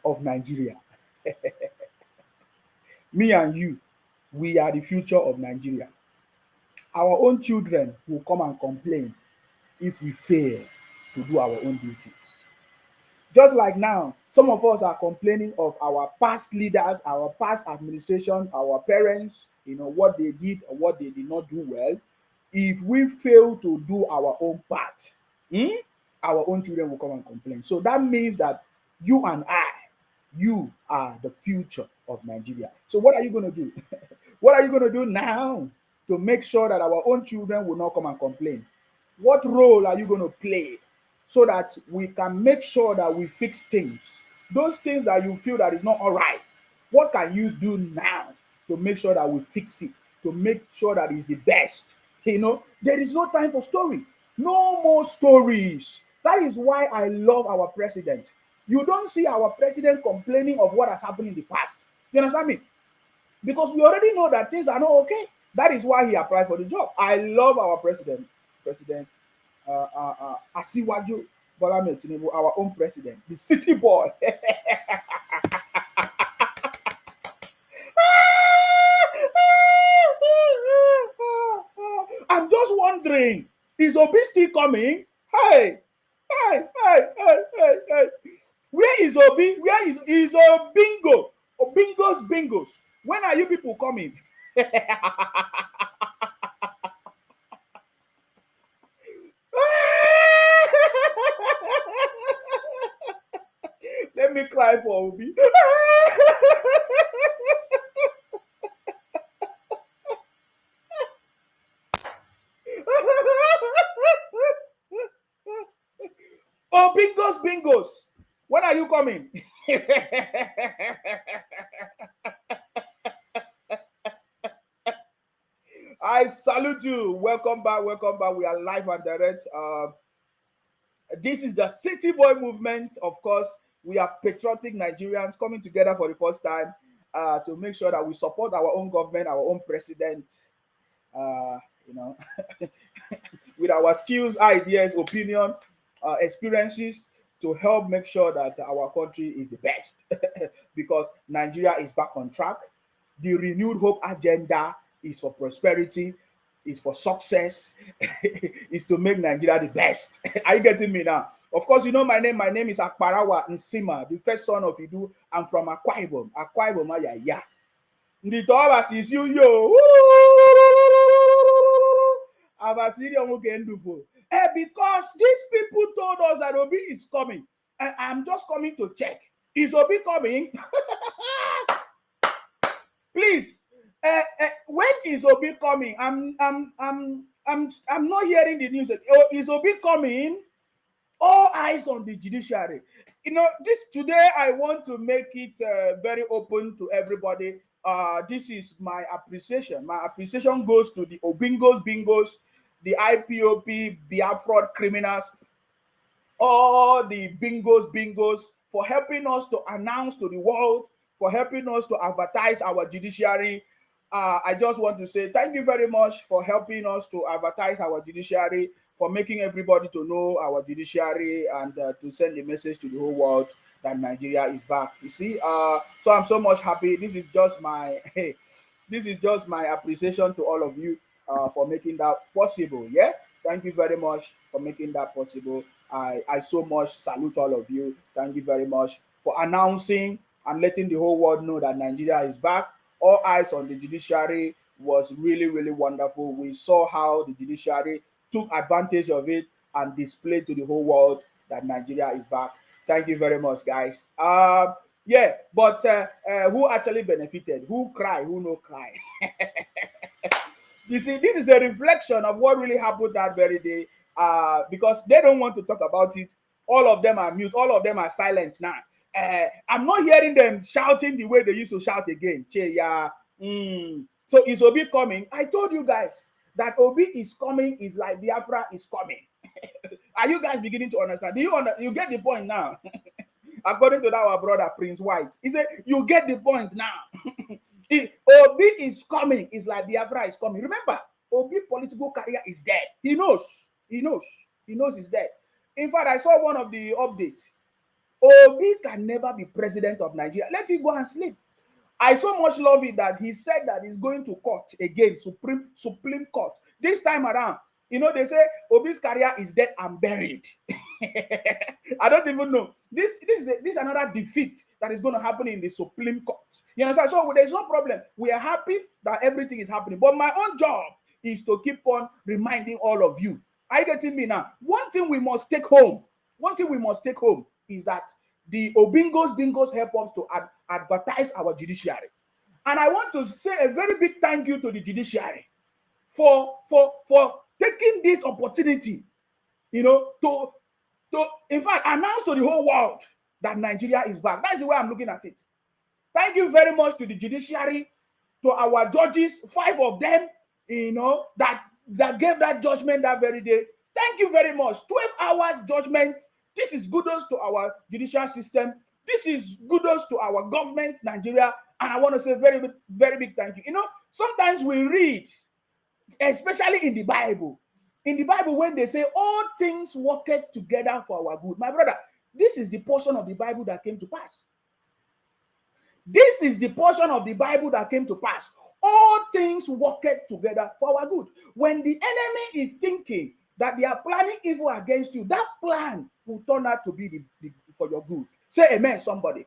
of Nigeria. Me and you, we are the future of Nigeria. Our own children will come and complain if we fail to do our own duties. Just like now, some of us are complaining of our past leaders, our past administration, our parents, what they did or what they did not do well. If we fail to do our own part, hmm, our own children will come and complain. So that means that you and I, you are the future of Nigeria. So what are you going to do? What are you going to do now to make sure that our own children will not come and complain? What role are you going to play so that we can make sure that we fix things? Those things that you feel that is not all right, what can you do now to make sure that we fix it, to make sure that it's the best? There is no time for story. No more stories. That is why I love our president. You don't see our president complaining of what has happened in the past. You understand me? Because we already know that things are not okay. That is why he applied for the job. I love our President Asiwaju Bola Ahmed Tinubu, our own president, the city boy. I'm just wondering, is Obi still coming? Hey, hey. Where is Obi? Where is Bingo? Bingos. When are you people coming? Let me cry for Obi. Oh, bingos. When are you coming? I salute you. Welcome back. We are live and direct. This is the City Boy movement. Of course, we are patriotic Nigerians coming together for the first time to make sure that we support our own government, our own president, uh, you know, with our skills, ideas, opinion, experiences to help make sure that our country is the best because Nigeria is back on track. The renewed hope agenda is for prosperity, is for success, is to make Nigeria the best. Are you getting me now? Of course, you know my name. My name is Akparawa Nsima, the first son of Idu. I'm from Akwa Ibom. Akwa Ibom, yeah. The Tobas is you, yo. Because these people told us that Obi is coming. And I'm just coming to check. Is Obi coming? Please, when is Obi coming? I'm not hearing the news. Oh, is Obi coming? All eyes on the judiciary. This today I want to make it very open to everybody. This is my appreciation. My appreciation goes to the Bingos, the IPOP, Biafra criminals, all the bingos for helping us to announce to the world, for helping us to advertise our judiciary. I just want to say thank you very much for helping us to advertise our judiciary, for making everybody to know our judiciary and to send a message to the whole world that Nigeria is back. You see, so I'm so much happy. This is just my appreciation to all of you for making that possible. Yeah, thank you very much for making that possible. I so much salute all of you. Thank you very much for announcing and letting the whole world know that Nigeria is back. All eyes on the judiciary was really, really wonderful. We saw how the judiciary took advantage of it and displayed to the whole world that Nigeria is back. Thank you very much, guys. Yeah, but who actually benefited? Who cry? Who no cry? You see, this is a reflection of what really happened that very day. Because they don't want to talk about it. All of them are mute. All of them are silent now. I'm not hearing them shouting the way they used to shout again. Che, yeah. So is Obi coming? I told you guys that Obi is coming is like Biafra is coming. Are you guys beginning to understand? Do you get the point now? According to that our brother Prince White, he said you get the point now. Obi is coming is like Biafra is coming. Remember, Obi political career is dead. He knows he's dead. In fact, I saw one of the updates. Obi can never be president of Nigeria. Let him go and sleep. I so much love it that he said that he's going to court again, Supreme Court. This time around, you know, they say Obi's career is dead and buried. I don't even know. This is another defeat that is going to happen in the Supreme Court. You understand? So there's no problem. We are happy that everything is happening. But my own job is to keep on reminding all of you. Are you getting me now? One thing we must take home is that the Bingos help us to advertise our judiciary. And I want to say a very big thank you to the judiciary for taking this opportunity, you know, to in fact announce to the whole world that Nigeria is back. That's the way I'm looking at it. Thank you very much to the judiciary, to our judges, 5 of them, you know, that gave that judgment that very day. Thank you very much. 12 hours judgment. This is kudos to our judicial system. This is kudos to our government, Nigeria. And I want to say very, very big thank you. You know, sometimes we read, especially in the Bible, when they say all things work together for our good. My brother, this is the portion of the Bible that came to pass. This is the portion of the Bible that came to pass. All things work together for our good. When the enemy is thinking that they are planning evil against you, that plan will turn out to be for your good. Say amen, somebody.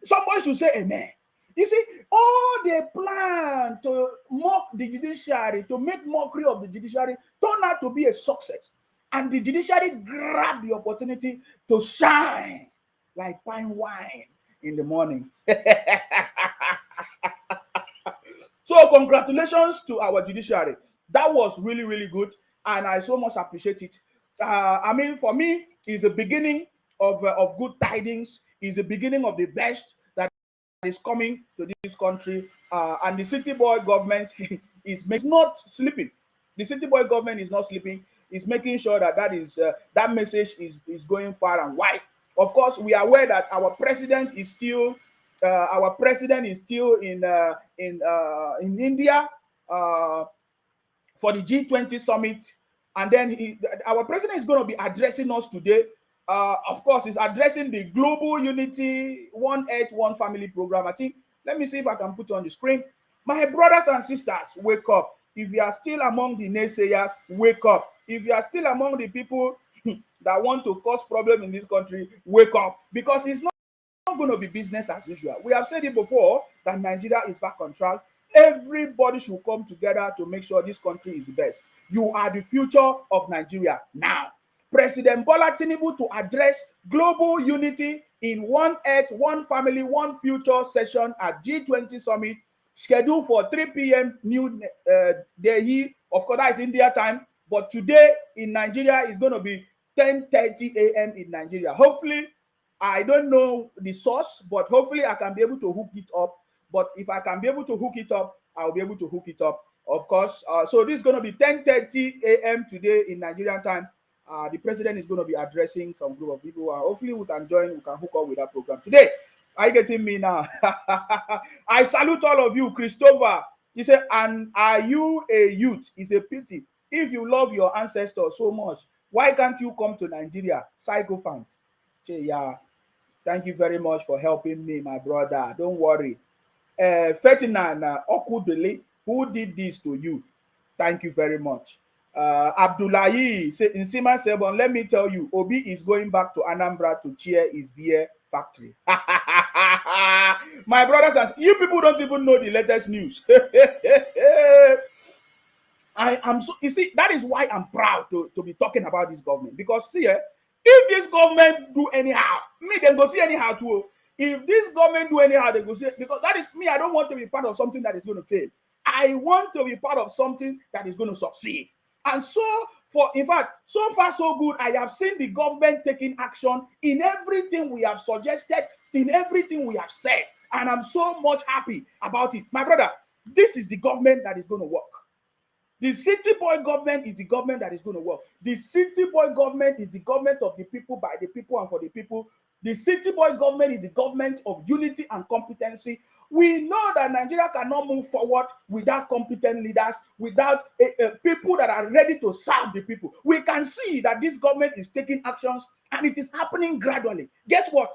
Somebody should say amen. You see, all they plan to mock the judiciary, to make mockery of the judiciary, turned out to be a success. And the judiciary grabbed the opportunity to shine like fine wine in the morning. So congratulations to our judiciary. That was really, really good. And I so much appreciate it. I mean, for me, it's the beginning of good tidings. It's the beginning of the best that is coming to this country. And the city boy government is not sleeping. The city boy government is not sleeping. It's making sure that that message is going far and wide. Of course, we are aware that our president is still in India for the G20 summit, and then our president is going to be addressing us today. Of course, he's addressing the Global Unity One Earth, One Family program. I think, let me see if I can put it on the screen. My brothers and sisters, wake up. If you are still among the naysayers, wake up. If you are still among the people that want to cause problem in this country, wake up. Because it's not going to be business as usual. We have said it before that Nigeria is back on track. Everybody should come together to make sure this country is the best. You are the future of Nigeria now. President Bola Tinubu to address global unity in One Earth, One Family, One Future session at G20 Summit, scheduled for 3 p.m. New Delhi. Of course, that is India time. But today in Nigeria is going to be 10:30 a.m. in Nigeria. Hopefully, I don't know the source, but hopefully I can be able to hook it up. But if I can be able to hook it up, I'll be able to hook it up, of course. So this is going to be 10:30 a.m. today in Nigerian time. The president is going to be addressing some group of people. Hopefully we can join, we can hook up with that program today. Are you getting me now? I salute all of you. Christopher, he said, and are you a youth? It's a pity. If you love your ancestors so much, why can't you come to Nigeria? Psychophant. Yeah. Thank you very much for helping me, my brother. Don't worry. Ferdinand Okudele, who did this to you? Thank you very much. Abdullahi in Sima Sebon, let me tell you, Obi is going back to Anambra to chair his beer factory. My brothers and you people don't even know the latest news. I am so, you see, that is why I'm proud to be talking about this government, because see, if this government do anyhow, me then go see anyhow too. If this government do anyhow, they go see, because that is me. I don't want to be part of something that is going to fail. I want to be part of something that is going to succeed. And so, in fact, so far so good. I have seen the government taking action in everything we have suggested, in everything we have said, and I'm so much happy about it. My brother, this is the government that is going to work. The city boy government is the government that is going to work. The city boy government is the government of the people, by the people, and for the people. The city boy government is the government of unity and competency. We know that Nigeria cannot move forward without competent leaders, without people that are ready to serve the people. We can see that this government is taking actions and it is happening gradually. Guess what?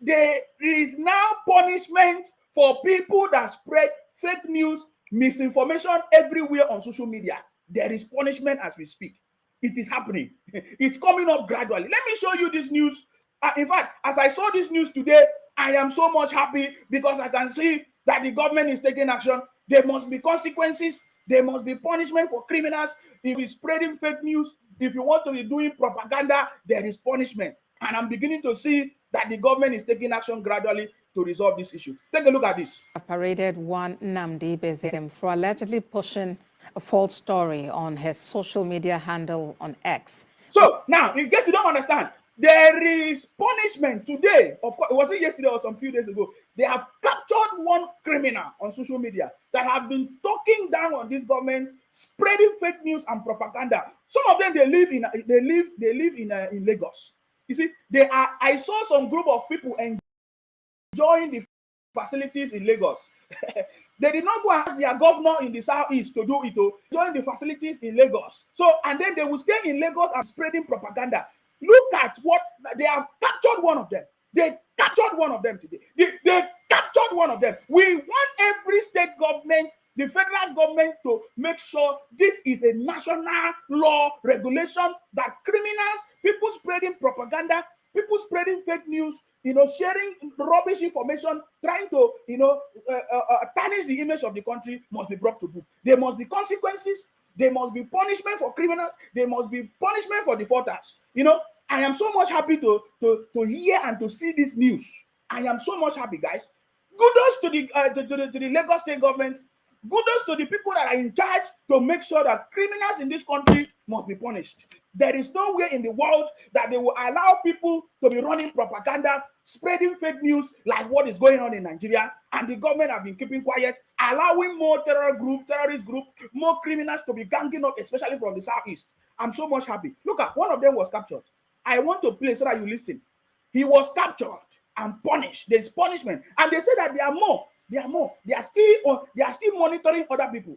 there is now punishment for people that spread fake news, misinformation everywhere on social media. There is punishment as we speak. It is happening. It's coming up gradually. Let me show you this news. In fact, as I saw this news today, I am so much happy because I can see that the government is taking action. There must be consequences. There must be punishment for criminals. If you're spreading fake news, if you want to be doing propaganda, there is punishment. And I'm beginning to see that the government is taking action gradually to resolve this issue. Take a look at this. Paraded one Nnamdi for allegedly pushing a false story on his social media handle on X. So now, in case you don't understand, there is punishment today. Of course, it wasn't yesterday or some few days ago. They have captured one criminal on social media that have been talking down on this government, spreading fake news and propaganda. Some of them they live in Lagos. You see, I saw some group of people enjoying the facilities in Lagos. They did not go and ask their governor in the southeast to do it, to join the facilities in Lagos. So, and then they will stay in Lagos and spreading propaganda. Look at what they have captured one of them. They captured one of them today. They captured one of them. We want every state government, the federal government, to make sure this is a national law regulation that criminals, people spreading propaganda, people spreading fake news, sharing rubbish information, trying to, tarnish the image of the country must be brought to book. There must be consequences. There must be punishment for criminals. There must be punishment for defaulters. I am so much happy to hear and to see this news. I am so much happy, guys. Kudos to the Lagos state government. Kudos to the people that are in charge to make sure that criminals in this country must be punished. There is nowhere in the world that they will allow people to be running propaganda, spreading fake news like what is going on in Nigeria, and the government have been keeping quiet, allowing more terrorist group, more criminals to be ganging up, especially from the southeast. I'm so much happy. Look at one of them was captured. I want to play so that you listen. He was captured and punished. There's punishment, and they say that there are more. They are still monitoring other people.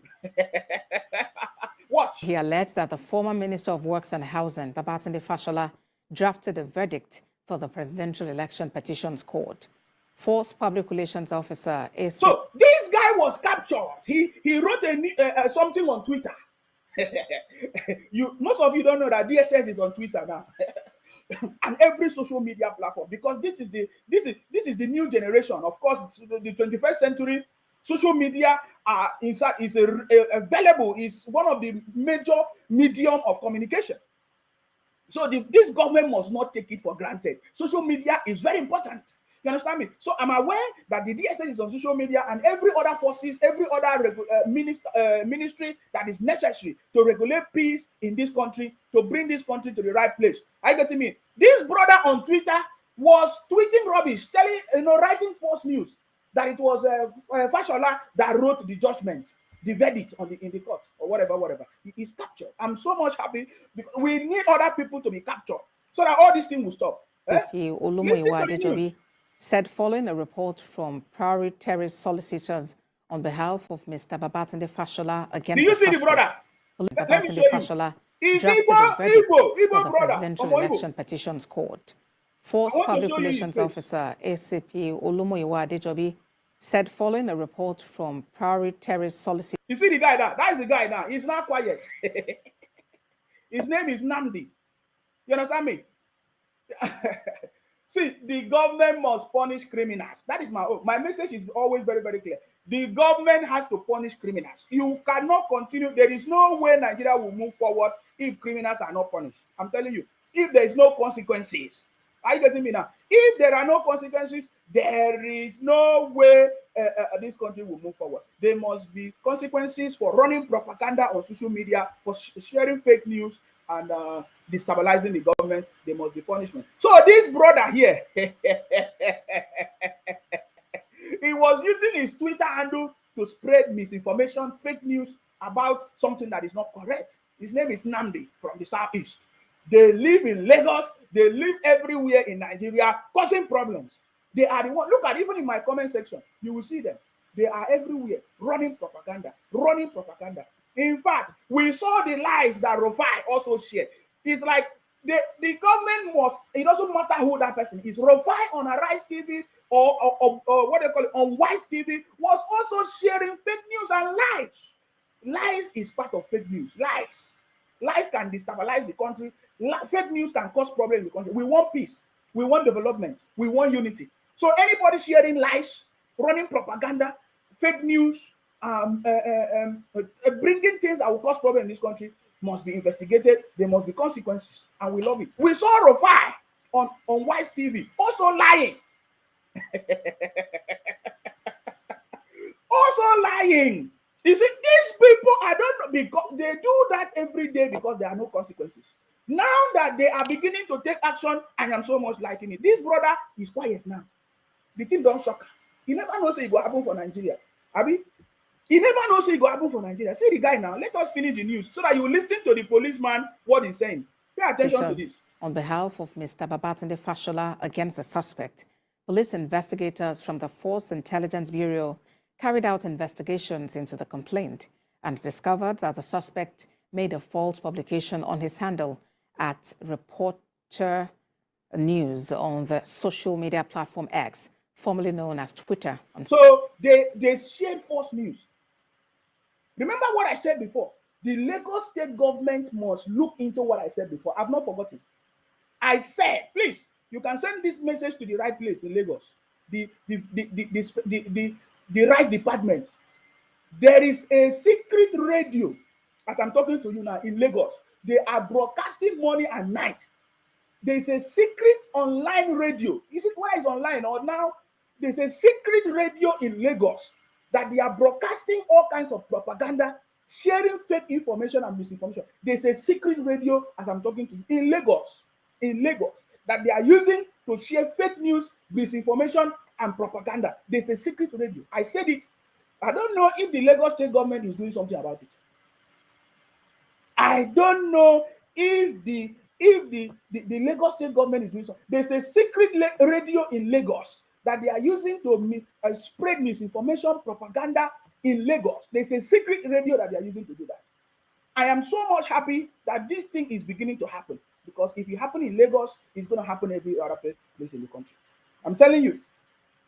Watch. He alleged that the former Minister of Works and Housing, Babatunde Fashola, drafted a verdict for the Presidential Election Petitions Court. Force Public Relations Officer AC. So this guy was captured. He wrote something on Twitter. Most of you don't know that DSS is on Twitter now. And every social media platform, because this is the new generation. Of course, the 21st century. Social media in fact is available, is one of the major medium of communication. So this government must not take it for granted. Social media is very important. You understand me? So I'm aware that the DSS is on social media, and every other forces, every other ministry that is necessary to regulate peace in this country, to bring this country to the right place. Are you getting me? This brother on Twitter was tweeting rubbish, writing false news that it was Fashola that wrote the judgment, the verdict in the court, or whatever. He is captured. I'm so much happy because we need other people to be captured so that all this thing will stop. Said following a report from Priory Terrace solicitors on behalf of Mr. Babatunde Fashola against do you see the brother? Let me show you. Fashola He's drafted Igbo, a verdict Igbo for the brother. Presidential Election Petitions Court. Force Public Relations Officer ACP Olumoyiwa Adejobi said following a report from Priory Terrace solicitors. You see the guy now? That is the guy now. He's not quiet. His name is Nnamdi. You understand me? See, the government must punish criminals. That is my message is always very, very clear. The government has to punish criminals. You cannot continue. There is no way Nigeria will move forward if criminals are not punished. I'm telling you, if there is no consequences. Are you getting me now? If there are no consequences, there is no way this country will move forward. There must be consequences for running propaganda on social media, for sharing fake news, and destabilizing the government. There must be punishment. So this brother here, he was using his Twitter handle to spread misinformation, fake news about something that is not correct. His name is Nnamdi from the southeast. They live in Lagos. They live everywhere in Nigeria, causing problems. They are the one. Look at even in my comment section, you will see them. They are everywhere, running propaganda. In fact, we saw the lies that Rufai also shared. It's like The government must, it doesn't matter who that person is. Rufai on Arise TV or what they call it, on Wise TV, was also sharing fake news and lies. Lies is part of fake news. Lies can destabilize the country. Fake news can cause problems in the country. We want peace. We want development. We want unity. So anybody sharing lies, running propaganda, fake news, bringing things that will cause problems in this country must be investigated. There must be consequences, and we love it. We saw Rufai on Wise TV also lying. Also lying. You see, these people, I don't know, because they do that every day because there are no consequences. Now that they are beginning to take action, I am so much liking it. This brother is quiet now. The thing don't shock. He never knows it will happen for Nigeria. Abi? He never knows it will happen for Nigeria. See the guy now. Let us finish the news so that you listen to the policeman what he's saying. Pay attention to this. On behalf of Mr. Babatunde Fashola against the suspect, police investigators from the Force Intelligence Bureau carried out investigations into the complaint and discovered that the suspect made a false publication on his handle at Reporter News on the social media platform X, formerly known as Twitter. So they shared false news. Remember what I said before. The Lagos state government must look into what I said before. I've not forgotten. I said, please, you can send this message to the right place in Lagos. The right department. There is a secret radio, as I'm talking to you now, in Lagos. They are broadcasting morning and night. There is a secret online radio. Is it what is online or now? There's a secret radio in Lagos that they are broadcasting all kinds of propaganda, sharing fake information and misinformation. There's a secret radio, as I'm talking to you, in Lagos, that they are using to share fake news, misinformation, and propaganda. There's a secret radio. I said it. I don't know if the Lagos state government is doing something about it. I don't know if the Lagos state government is doing something. There's a secret radio in Lagos that they are using to spread misinformation, propaganda in Lagos. There's a secret radio that they are using to do that. I am so much happy that this thing is beginning to happen, because if it happens in Lagos, it's going to happen every other place in the country. I'm telling you.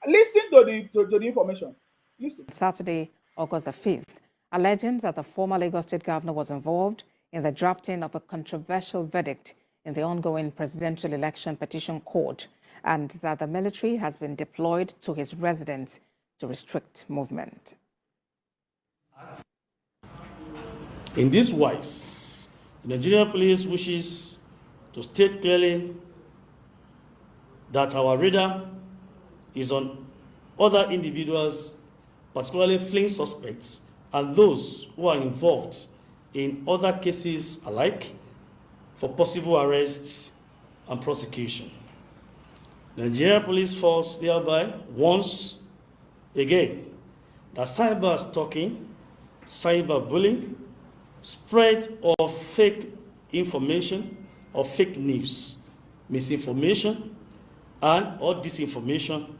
Listen to the information. Listen. Saturday, August the 5th, alleging that the former Lagos state governor was involved in the drafting of a controversial verdict in the ongoing presidential election petition court, and that the military has been deployed to his residence to restrict movement. In this wise, the Nigerian police wishes to state clearly that our radar is on other individuals, particularly fleeing suspects, and those who are involved in other cases alike, for possible arrest and prosecution. The Nigerian Police Force thereby warns again that cyber stalking, cyber bullying, spread of fake information or fake news, misinformation, and or disinformation,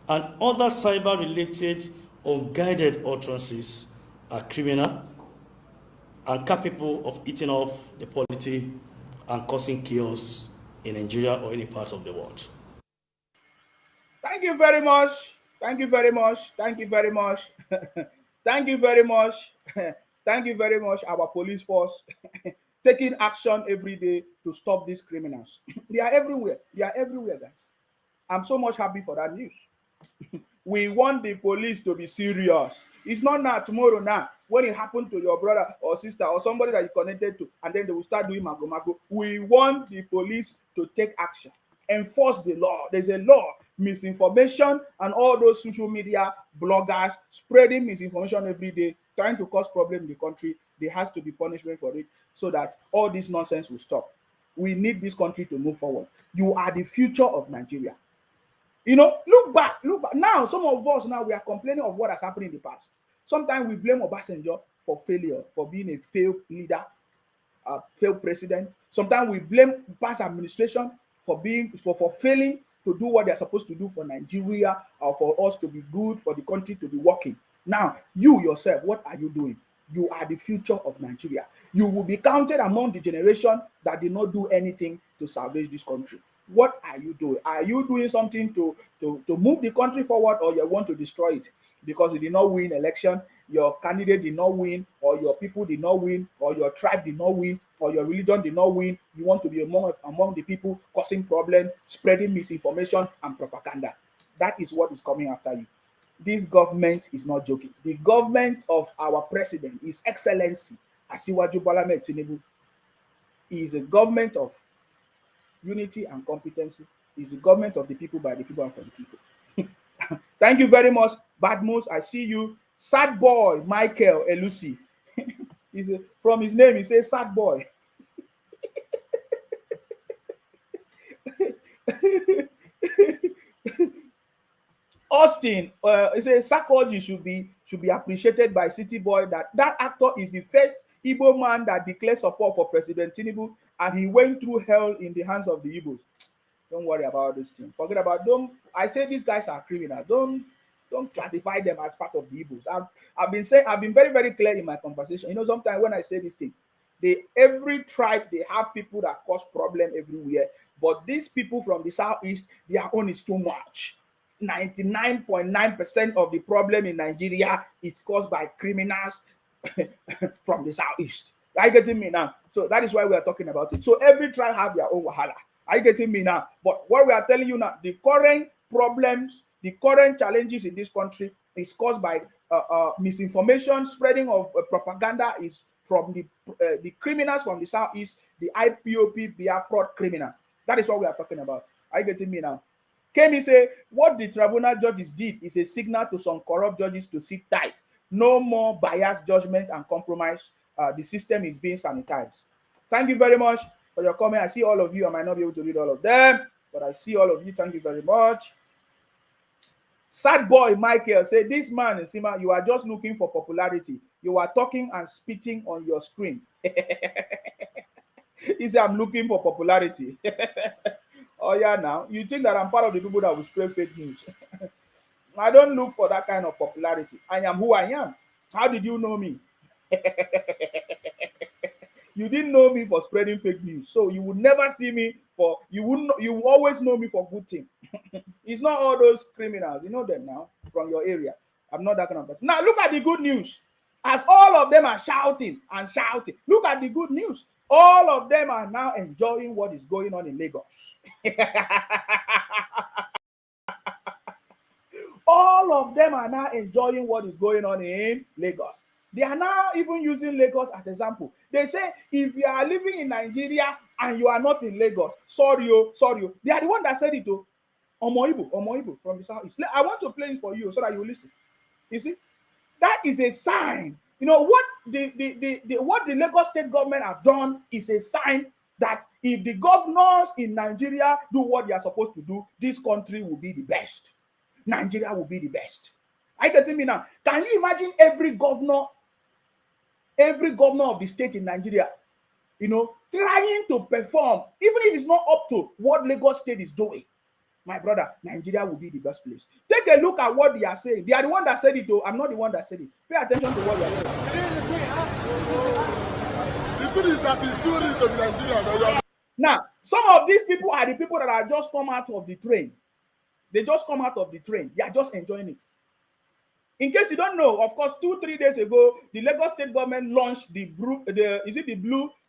and other cyber-related unguided utterances are criminal and capable of eating up the polity and causing chaos in Nigeria or any part of the world. Thank you very much. Thank you very much. Thank you very much. Thank you very much. Thank you very much, our police force, taking action every day to stop these criminals. They are everywhere. They are everywhere, guys. I'm so much happy for that news. We want the police to be serious. It's not now, tomorrow now, when it happened to your brother or sister or somebody that you connected to, and then they will start doing mago. We want the police to take action, enforce the law. There's a law. Misinformation and all those social media bloggers spreading misinformation every day, trying to cause problems in the country, there has to be punishment for it so that all this nonsense will stop. We need this country to move forward. You are the future of Nigeria. You know, look back. Now, some of us now, we are complaining of what has happened in the past. Sometimes we blame Obasanjo for failure, for being a failed leader, a failed president. Sometimes we blame past administration for failing to do what they're supposed to do for Nigeria, or for us to be good, for the country to be working. Now, you yourself, what are you doing? You are the future of Nigeria. You will be counted among the generation that did not do anything to salvage this country. What are you doing? Are you doing something to move the country forward, or you want to destroy it? Because you did not win election, your candidate did not win, or your people did not win, or your tribe did not win, or your religion did not win. You want to be among the people causing problems, spreading misinformation and propaganda. That is what is coming after you. This government is not joking. The government of our president, His Excellency Asiwaju Bola Ahmed Tinubu, is a government of unity and competency. Is the government of the people, by the people, and for the people. Thank you very much, Badmus. I see you. Sad boy Michael Elusi. From his name, he says sad boy. Austin, he says Sarkozy should be appreciated by City Boy. That actor is the first Igbo man that declared support for President Tinubu, and he went through hell in the hands of the Igbos. Don't worry about this thing. Forget about them. I say these guys are criminals. Don't classify them as part of the Igbos. I've been very, very clear in my conversation. You know, sometimes when I say this thing, every tribe, they have people that cause problem everywhere. But these people from the southeast, their own is too much. 99.9% of the problem in Nigeria is caused by criminals from the southeast. Are you getting me now? So that is why we are talking about it. So every tribe have their own wahala. Are you getting me now? But what we are telling you now, the current problems, the current challenges in this country is caused by misinformation, spreading of propaganda is from the criminals from the southeast, the IPOP Biafra criminals. That is what we are talking about. Are you getting me now? Kemi say, what the tribunal judges did is a signal to some corrupt judges to sit tight. No more biased judgment and compromise. The system is being sanitized. Thank you very much for your comment. I see all of you. I might not be able to read all of them, but I see all of you. Thank you very much. Sad boy Michael say, this man, Sima, you are just looking for popularity. You are talking and spitting on your screen. He said, I'm looking for popularity. Oh yeah, now you think that I'm part of the people that will spread fake news. I don't look for that kind of popularity. I am who I am. How did you know me? You didn't know me for spreading fake news, so you would never see me for, you will always know me for good thing. It's not all those criminals, you know them now from your area. I'm not that kind of person. Now look at the good news. As all of them are shouting and shouting, look at the good news. All of them are now enjoying what is going on in Lagos. All of them are now enjoying what is going on in Lagos. They are now even using Lagos as an example. They say, if you are living in Nigeria and you are not in Lagos, sorry. They are the one that said it to Omo Ibo from the southeast. I want to play it for you so that you will listen. You see, that is a sign. You know what what the Lagos state government have done is a sign that if the governors in Nigeria do what they are supposed to do, this country will be the best. Nigeria will be the best. Are you getting me now? Can you imagine every governor of the state in Nigeria, you know, trying to perform, even if it's not up to what Lagos state is doing? My brother, Nigeria will be the best place. Take a look at what they are saying. They are the one that said it, though. I'm not the one that said it. Pay attention to what they are saying. The thing is that it's still to be Nigeria. Now, some of these people are the people that are just come out of the train. They just come out of the train. They are just enjoying it. In case you don't know, of course, 2-3 days ago, the Lagos state government launched the blue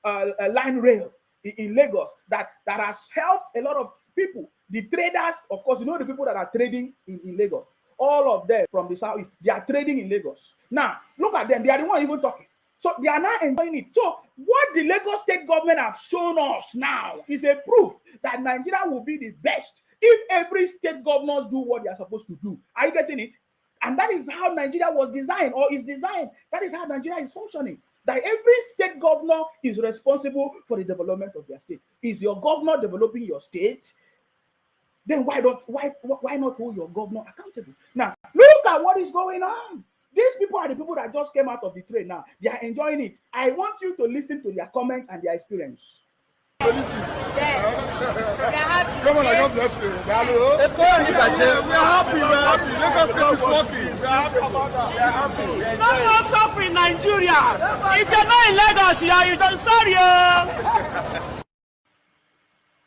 line rail in Lagos that has helped a lot of people. The traders, of course, you know the people that are trading in Lagos. All of them from the southeast, they are trading in Lagos. Now, look at them. They are the one even talking. So they are now enjoying it. So what the Lagos state government have shown us now is a proof that Nigeria will be the best if every state governors do what they are supposed to do. Are you getting it? And that is how Nigeria was designed or is designed. That is how Nigeria is functioning. That every state governor is responsible for the development of their state. Is your governor developing your state? Then why not hold your governor accountable? Now, look at what is going on. These people are the people that just came out of the train now. They are enjoying it. I want you to listen to their comments and their experience. Come on, God bless you. We are happy. Lagos State is working. We are happy about that. We are happy. No more suffering in Nigeria. If you're not in Lagos, you don't sorry.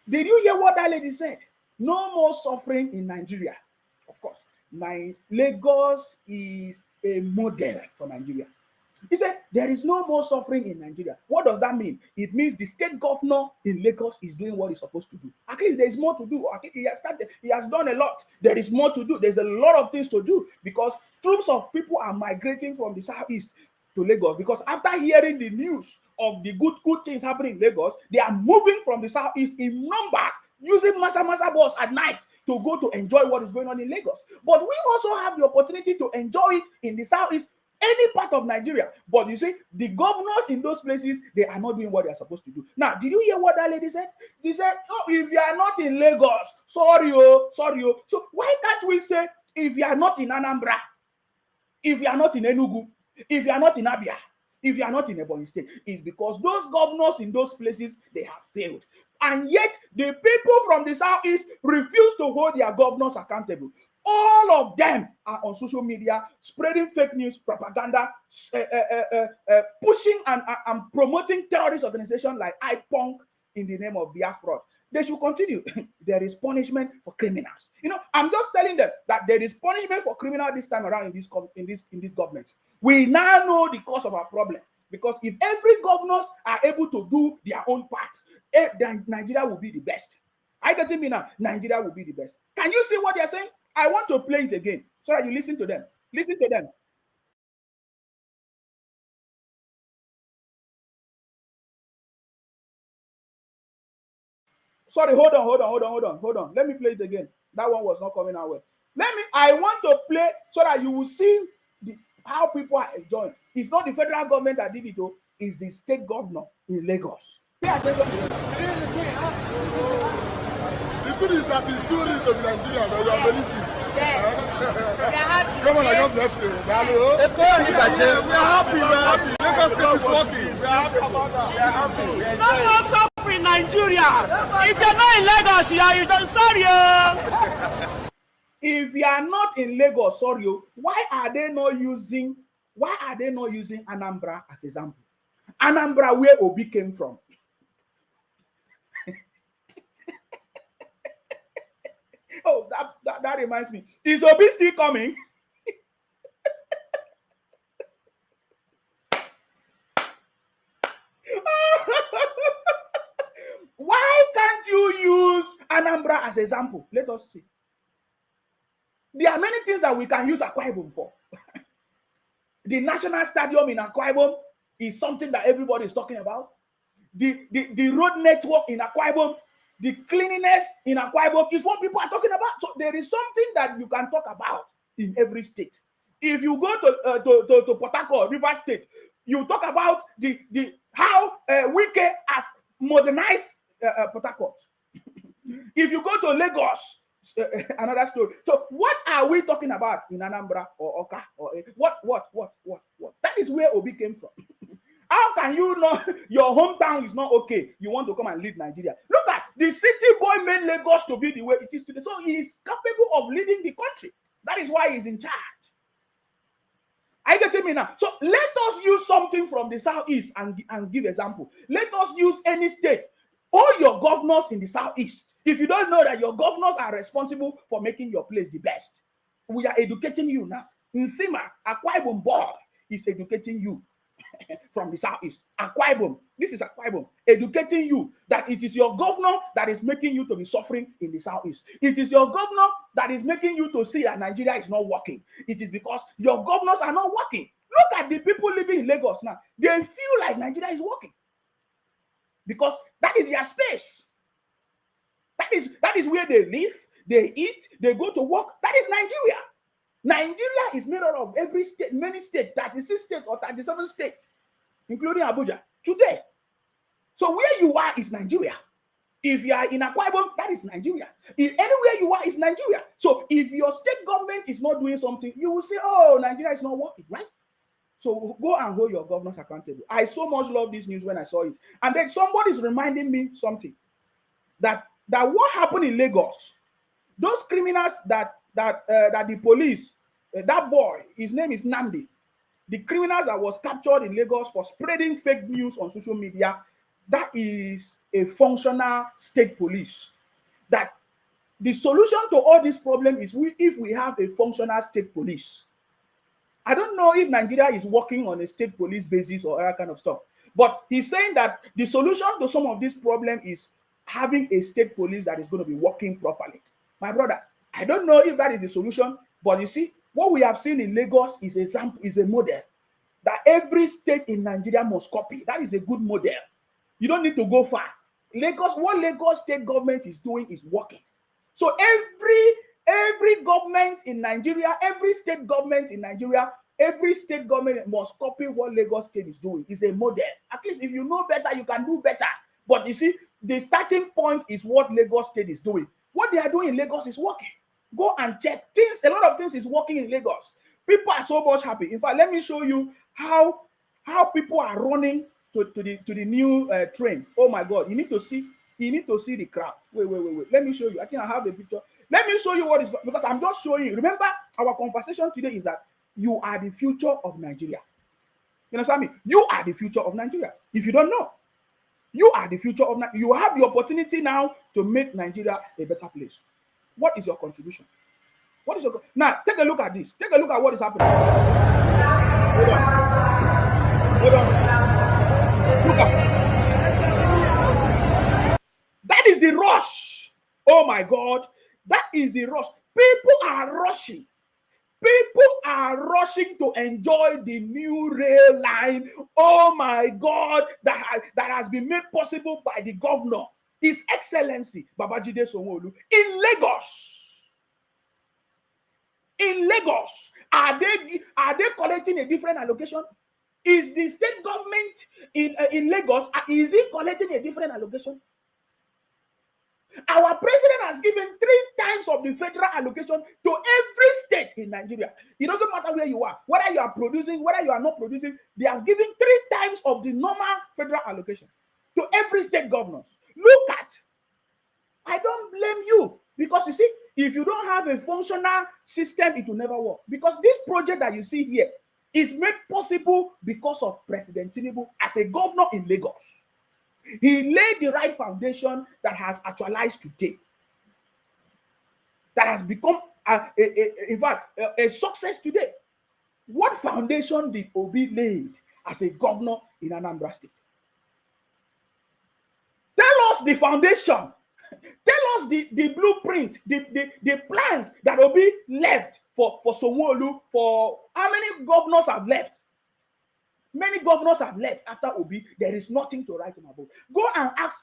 Did you hear what that lady said? No more suffering in Nigeria. Of course, Lagos is a model for Nigeria. He said there is no more suffering in Nigeria. What does that mean? It means the state governor in Lagos is doing what he's supposed to do. At least there is more to do. At least he has started. He has done a lot. There is more to do. There's a lot of things to do because troops of people are migrating from the southeast to Lagos because after hearing the news of the good things happening in Lagos, they are moving from the southeast in numbers using massa bus at night to go to enjoy what is going on in Lagos. But we also have the opportunity to enjoy it in the southeast, any part of Nigeria. But you see, the governors in those places, they are not doing what they are supposed to do. Now, did you hear what that lady said? She said, oh, if you are not in Lagos, sorry. So why can't we say, if you are not in Anambra, if you are not in Enugu, if you are not in Abia, if you are not in Ebonyi State? It's because those governors in those places, they have failed. And yet, the people from the southeast refuse to hold their governors accountable. All of them are on social media spreading fake news, propaganda, pushing and promoting terrorist organizations like IPONG in the name of Biafra. They should continue. There is punishment for criminals. I'm just telling them that there is punishment for criminals this time around in this government. We now know the cause of our problem. Because if every governors are able to do their own part, then Nigeria will be the best. I get me now. Nigeria will be the best. Can you see what they're saying? I want to play it again so that you listen to them. Listen to them. Sorry, hold on. Let me play it again. That one was not coming our way. I want to play so that you will see how people are enjoying. It's not the federal government that did it, though. It's the state governor in Lagos. Pay attention to this. The thing is that it's still real to be Nigeria, but you are believing. Come on, God bless you. We are happy. Lagos State is working. We are happy about that. We are happy. No more suffering in Nigeria. If you're not in Lagos, you don't sorry. If you are not in Lagos, sorry, why are they not using Anambra as example? Anambra, where Obi came from. Oh, that reminds me. Is Obi still coming? Why can't you use Anambra as example? Let us see. There are many things that we can use Akwa Ibom for. The National Stadium in Akwa Ibom is something that everybody is talking about. The road network in Akwa Ibom, the cleanliness in Akwa Ibom is what people are talking about. So there is something that you can talk about in every state. If you go to Port Harcourt, River State, you talk about how Wike has modernized Port Harcourt. If you go to Lagos, another story. So what are we talking about in Anambra or Oka or what? That is where Obi came from. How can you know your hometown is not okay? You want to come and lead Nigeria. Look at the city boy made Lagos to be the way it is today. So he is capable of leading the country. That is why he's in charge. I get me now. So let us use something from the southeast and give example. Let us use any state. All your governors in the southeast, if you don't know that your governors are responsible for making your place the best, we are educating you now. Nsima, Akwa Ibom boy is educating you from the southeast. Akwa Ibom, this is Akwa Ibom, educating you that it is your governor that is making you to be suffering in the southeast. It is your governor that is making you to see that Nigeria is not working. It is because your governors are not working. Look at the people living in Lagos now. They feel like Nigeria is working because that is their space. That is where they live, they eat, they go to work. That is Nigeria. Nigeria is made out of every state, many states, 36 states or 37 states, including Abuja, today. So where you are is Nigeria. If you are in Akwa Ibom, that is Nigeria. If anywhere you are is Nigeria. So if your state government is not doing something, you will say, oh, Nigeria is not working, right? So go and hold your governors accountable. I so much love this news when I saw it. And then somebody's reminding me something. That what happened in Lagos, those criminals that the police, that boy, his name is Nnamdi, the criminals that was captured in Lagos for spreading fake news on social media, that is a functional state police. That the solution to all this problem is if we have a functional state police. I don't know if Nigeria is working on a state police basis or other kind of stuff, but he's saying that the solution to some of this problem is having a state police that is going to be working properly. My brother, I don't know if that is the solution, but you see, what we have seen in Lagos is a model that every state in Nigeria must copy. That is a good model. You don't need to go far. What Lagos state government is doing is working. So every government in Nigeria, every state government in Nigeria, every state government must copy what Lagos state is doing. It's a model. At least if you know better, you can do better. But you see, the starting point is what Lagos state is doing. What they are doing in Lagos is working. Go and check things. A lot of things is working in Lagos. People are so much happy. In fact, let me show you how people are running to the new train. Oh my God! You need to see the crowd. Wait. Let me show you. I think I have a picture. Let me show you what is, because I'm just showing you. Remember, our conversation today is that you are the future of Nigeria. You understand me? You are the future of Nigeria. If you don't know, you are the future of Nigeria. You have the opportunity now to make Nigeria a better place. What is your contribution? Now, take a look at this. Take a look at what is happening. Hold on. Look at. That is the rush. Oh my God. That is the rush. People are rushing. People are rushing to enjoy the new rail line. Oh my God. That has been made possible by the governor, His Excellency Babajide Sanwo-Olu, in Lagos. In Lagos, are they collecting a different allocation? Is the state government in Lagos, is it collecting a different allocation? Our president has given 3 times of the federal allocation to every state in Nigeria. It doesn't matter where you are, whether you are producing, whether you are not producing, they have given 3 times of the normal federal allocation to every state governors. Look at, I don't blame you, because you see, if you don't have a functional system, it will never work. Because this project that you see here is made possible because of President Tinubu as a governor in Lagos. He laid the right foundation that has actualized today, that has become, in fact, a success today. What foundation did Obi lay as a governor in Anambra State? Tell us the foundation. Tell us the blueprint, the plans that Obi left for Sanwo-Olu. For how many governors have left? Many governors have left after Obi. There is nothing to write about. Go and ask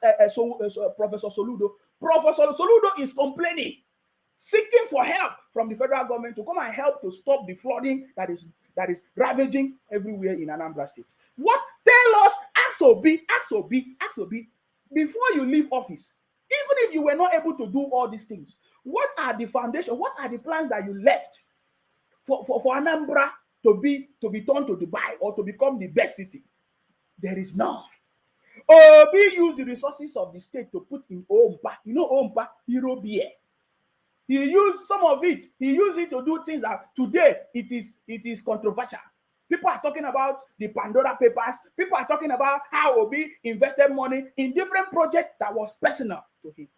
Professor Soludo. Professor Soludo is complaining, seeking for help from the federal government to come and help to stop the flooding that is ravaging everywhere in Anambra State. What? Tell us, ask Obi, before you leave office. Even if you were not able to do all these things, what are the foundation? What are the plans that you left for Anambra to be turned to Dubai or to become the best city? There is none. Obi used the resources of the state to put in Ompa. You know Ompa, Hero Beer. He used some of it. He used it to do things that today it is controversial. People are talking about the Pandora Papers. People are talking about how Obi invested money in different projects that was personal to him.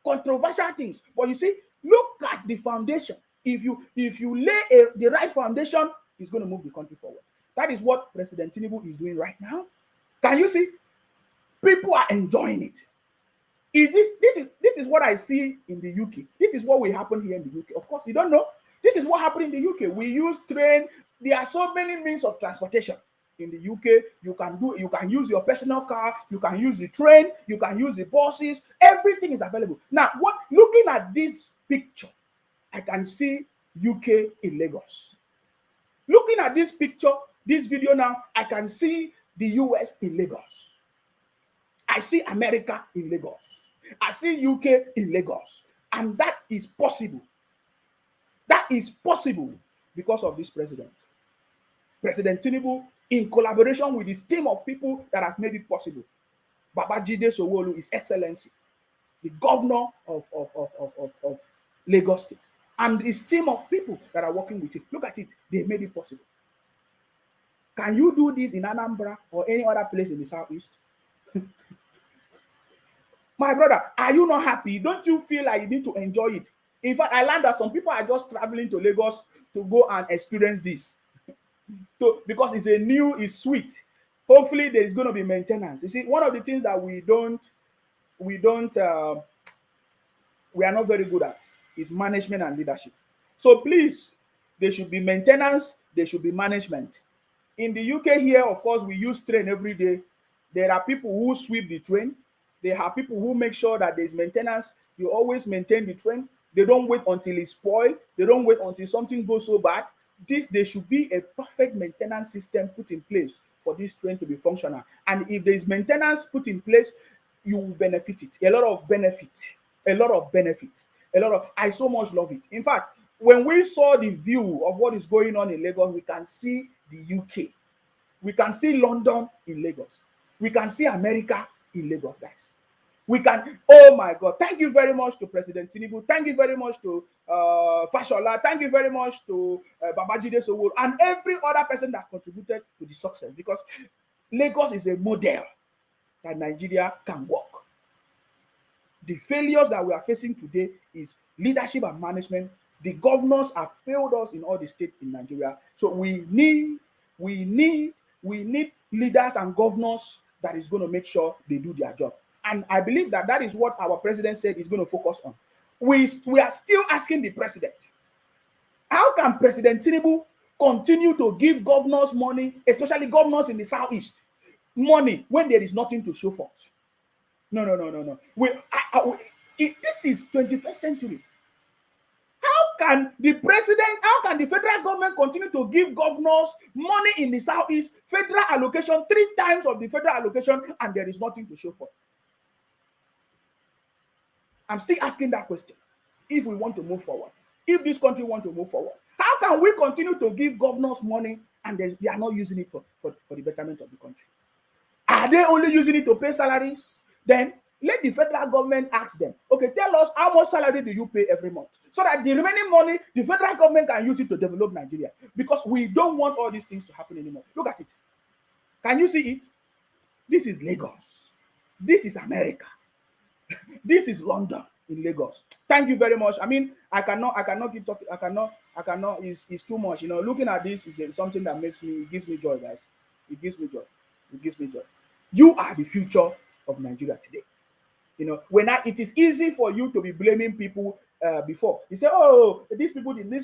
Controversial things. But you see, look at the foundation. If you lay the right foundation, it's going to move the country forward. That is what President Tinubu is doing right now. Can you see? People are enjoying it. This is what I see in the UK. This is what will happen here in the UK. Of course, you don't know. This is what happened in the UK. We use train. There are so many means of transportation in the UK. You can use your personal car, you can use the train, you can use the buses. Everything is available. Now, looking at this picture, I can see UK in Lagos. Looking at this picture, this video now, I can see the US in Lagos. I see America in Lagos. I see UK in Lagos. And that is possible. That is possible because of this president. President Tinubu, in collaboration with his team of people that have made it possible. Babajide Sanwo-Olu, His Excellency, the governor of Lagos State, and his team of people that are working with it. Look at it. They made it possible. Can you do this in Anambra or any other place in the Southeast? My brother, are you not happy? Don't you feel like you need to enjoy it? In fact, I learned that some people are just traveling to Lagos to go and experience this. So, because it's sweet. Hopefully, there is going to be maintenance. You see, one of the things that we are not very good at is management and leadership. So please, there should be maintenance, there should be management. In the UK here, of course, we use train every day. There are people who sweep the train. There are people who make sure that there's maintenance. You always maintain the train. They don't wait until it's spoiled. They don't wait until something goes so bad. There should be a perfect maintenance system put in place for this train to be functional. And if there's maintenance put in place, you will benefit it. A lot of benefit. I so much love it. In fact, when we saw the view of what is going on in Lagos, we can see the UK. We can see London in Lagos. We can see America in Lagos, guys. We can, oh my God, thank you very much to President Tinubu. Thank you very much to Fashola. Thank you very much to Babajide Sanwo-Olu and every other person that contributed to the success, because Lagos is a model that Nigeria can work. The failures that we are facing today is leadership and management. The governors have failed us in all the states in Nigeria. So we need leaders and governors that is going to make sure they do their job. And I believe that is what our president said he's going to focus on. We are still asking the president, how can President Tinubu continue to give governors money, especially governors in the Southeast, money when there is nothing to show for it? No. This is 21st century. How can the federal government continue to give governors money in the Southeast, federal allocation, 3 times of the federal allocation, and there is nothing to show for it? I'm still asking that question. If we want to move forward, if this country wants to move forward, how can we continue to give governors money and they are not using it for the betterment of the country? Are they only using it to pay salaries? Then let the federal government ask them, okay, tell us how much salary do you pay every month? So that the remaining money, the federal government can use it to develop Nigeria. Because we don't want all these things to happen anymore. Look at it. Can you see it? This is Lagos. This is America. This is London in Lagos. Thank you very much. I mean, I cannot keep talking. I cannot. It's too much. You know, looking at this is something that gives me joy, guys. It gives me joy. You are the future of Nigeria today. You know, it is easy for you to be blaming people before. You say, oh, this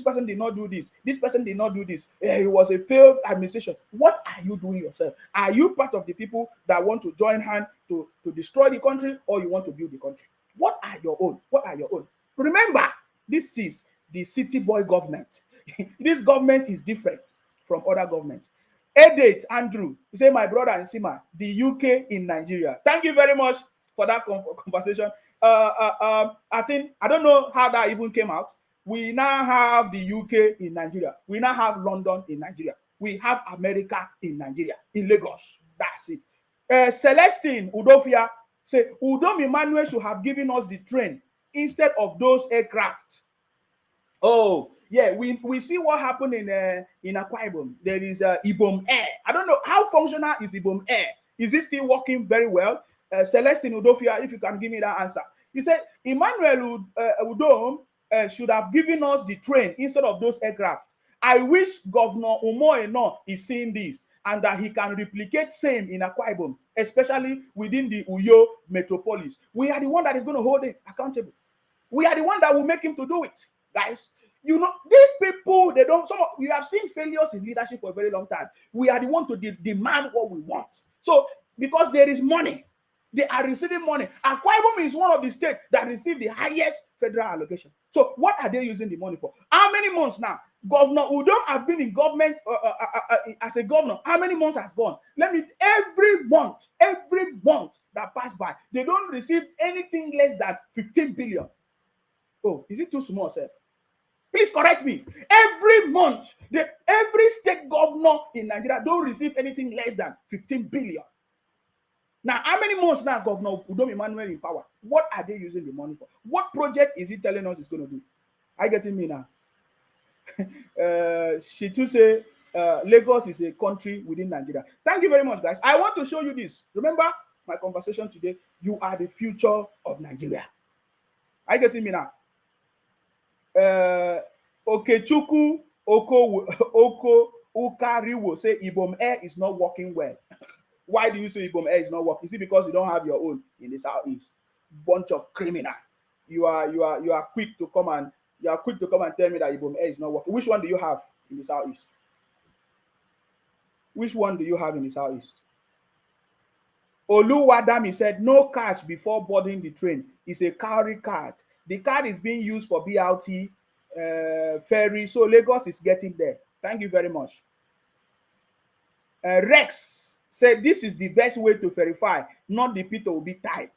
person did not do this. This person did not do this. It was a failed administration. What are you doing yourself? Are you part of the people that want to join hands to destroy the country, or you want to build the country? What are your own? Remember, this is the city boy government. This government is different from other governments. Edith Andrew, you say, my brother and Sima, the UK in Nigeria. Thank you very much for that conversation. I don't know how that even came out. We now have the UK in Nigeria. We now have London in Nigeria. We have America in Nigeria, in Lagos. That's it. Celestine Udofia say, Udom Emmanuel should have given us the train instead of those aircraft. Oh, yeah, we see what happened in Akwa Ibom. There is Ibom Air. I don't know, how functional is Ibom Air? Is it still working very well? Celestine Udofia, if you can give me that answer. He said, Emmanuel Udom should have given us the train instead of those aircraft. I wish Governor Umoeno is seeing this and that he can replicate same in Akwa Ibom, especially within the Uyo metropolis. We are the one that is going to hold him accountable. We are the one that will make him to do it, guys. You know, these people, we have seen failures in leadership for a very long time. We are the one to demand what we want. So, because there is money, they are receiving money. Akwa Ibom is one of the states that receive the highest federal allocation. So, what are they using the money for? How many months now? Governor Udom have been in government as a governor. How many months has gone? Every month that passed by, they don't receive anything less than 15 billion. Oh, is it too small, sir? Please correct me. Every month, every state governor governor in Nigeria don't receive anything less than 15 billion. Now, how many months now Governor Udom Emmanuel in power? What are they using the money for? What project is he telling us he's going to do? Are you getting me now? She too say Lagos is a country within Nigeria. Thank you very much, guys. I want to show you this. Remember my conversation today? You are the future of Nigeria. Are you getting me now? Okechukwu Oko Ukariwo say Ibom Air is not working well. Why do you say Ibom Air is not working? Is it because you don't have your own in the southeast? Bunch of criminal. You are quick to come and tell me that Ibom Air is not working. Which one do you have in the southeast? Which one do you have in the southeast? Oluwadami said no cash before boarding the train. It's a cowrie card. The card is being used for BRT ferry. So Lagos is getting there. Thank you very much. Rex said this is the best way to verify, not the Peter will be tied.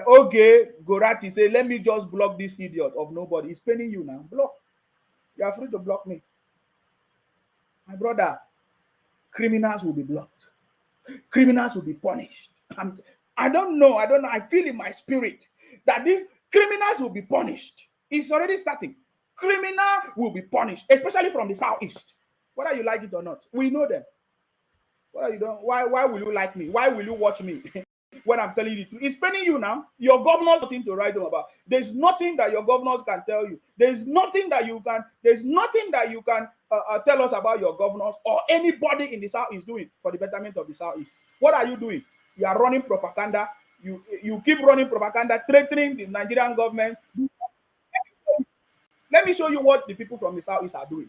Oge Gorati said, let me just block this idiot of nobody. He's paying you now. Block. You are free to block me. My brother, criminals will be blocked. Criminals will be punished. I don't know. I feel in my spirit that these criminals will be punished. It's already starting. Criminal will be punished, especially from the southeast. Whether you like it or not, we know them. Whether you don't, why will you like me? Why will you watch me when I'm telling you the truth? It's paining you now. Your governor's nothing to write them about. There's nothing that your governors can tell you. There's nothing that you can tell us about your governors or anybody in the south is doing for the betterment of the southeast. What are you doing? You are running propaganda. You keep running propaganda, threatening the Nigerian government. Let me show you what the people from the southeast are doing.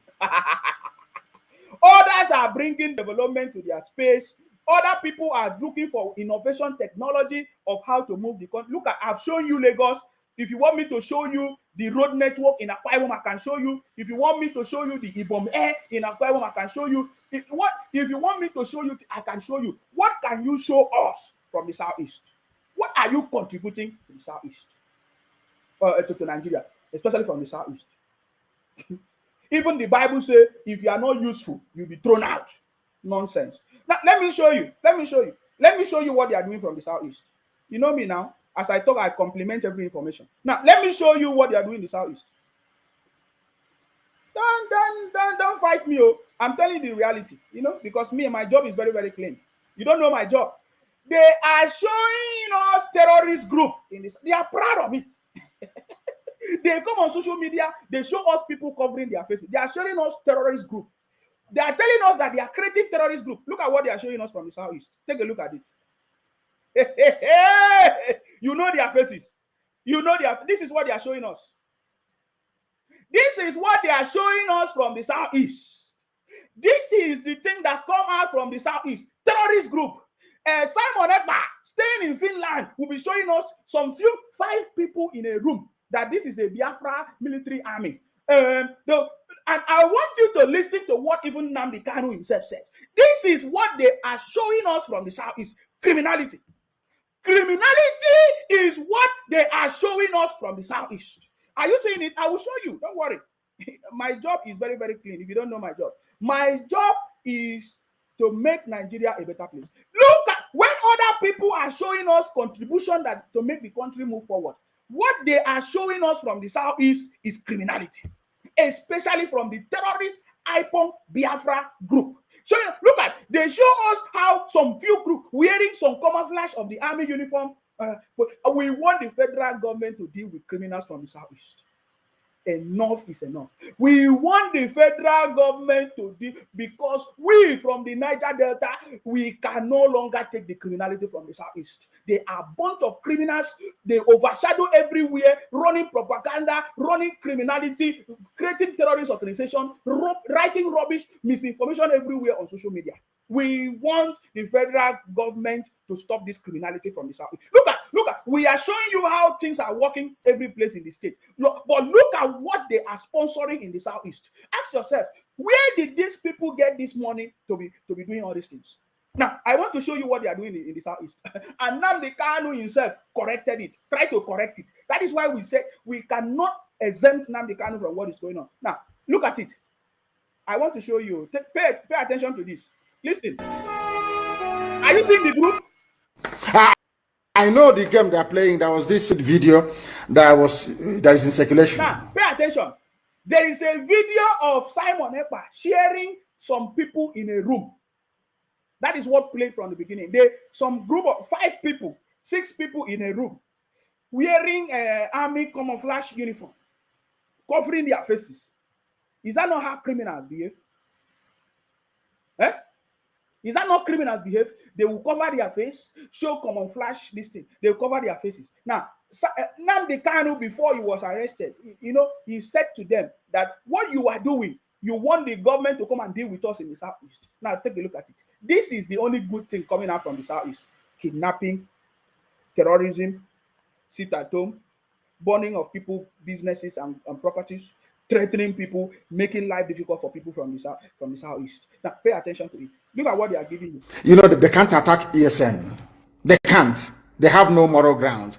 Others are bringing development to their space. Other people are looking for innovation technology of how to move the country. Look, I've shown you Lagos. If you want me to show you the road network in Akwa Ibom, I can show you. If you want me to show you the Ibom Air in Akwa Ibom, I can show you. If you want me to show you, I can show you. What can you show us from the southeast? What are you contributing to the southeast? To Nigeria, especially from the southeast. Even the Bible says, if you are not useful, you'll be thrown out. Nonsense. Now, let me show you. Let me show you what they are doing from the southeast. You know me now. As I talk, I compliment every information. Now, let me show you what they are doing in the southeast. Don't fight me. Oh. I'm telling you the reality. You know, because me and my job is very, very clean. You don't know my job. They are showing us terrorist group in this. They are proud of it. They come on social media, they show us people covering their faces. They are showing us terrorist group. They are telling us that they are creating terrorist group. Look at what they are showing us from the southeast. Take a look at it. You know their faces. You know this is what they are showing us. This is what they are showing us from the southeast. This is the thing that come out from the southeast. Terrorist group. Simon Ekpa, staying in Finland, will be showing us five people in a room. That this is a Biafra military army. And I want you to listen to what even Nnamdi Kanu himself said. This is what they are showing us from the southeast. Criminality. Criminality is what they are showing us from the southeast. Are you seeing it? I will show you. Don't worry. My job is very, very clean. If you don't know my job is to make Nigeria a better place. Look at when other people are showing us contribution to make the country move forward. What they are showing us from the southeast is criminality, especially from the terrorist IPOM Biafra group. They show us how some few groups wearing some camouflage of the army uniform. But we want the federal government to deal with criminals from the southeast. Enough is enough. We want the federal government to deal because we from the Niger Delta, we can no longer take the criminality from the southeast. They are a bunch of criminals. They overshadow everywhere, running propaganda, running criminality, creating terrorist organization, writing rubbish, misinformation everywhere on social media. We want the federal government to stop this criminality from the south. Look at, we are showing you how things are working every place in the state. But look at what they are sponsoring in the southeast. Ask yourself, where did these people get this money to be doing all these things? Now, I want to show you what they are doing in the southeast. And Nnamdi Kanu himself corrected it, tried to correct it. That is why we said we cannot exempt Nnamdi Kanu from what is going on. Now, look at it. I want to show you. Pay attention to this. Listen. Are you seeing the group? I know the game they're playing. There was this video that is in circulation. Now, pay attention. There is a video of Simon Ekpa sharing some people in a room. That is what played from the beginning. Some group of 5 people, 6 people in a room, wearing army camouflage uniform, covering their faces. Is that not how criminals behave? Eh? Is that not criminals behave? They will cover their face, show camouflage this thing. They will cover their faces. Now, Nnamdi Kanu, before he was arrested, he said to them that what you are doing, you want the government to come and deal with us in the Southeast. Now, take a look at it. This is the only good thing coming out from the Southeast. Kidnapping, terrorism, sit at home, burning of people, businesses and properties, threatening people, making life difficult for people from the Southeast. Now, pay attention to it. Look at what they are giving you. You know, they can't attack ESN. They can't. They have no moral ground.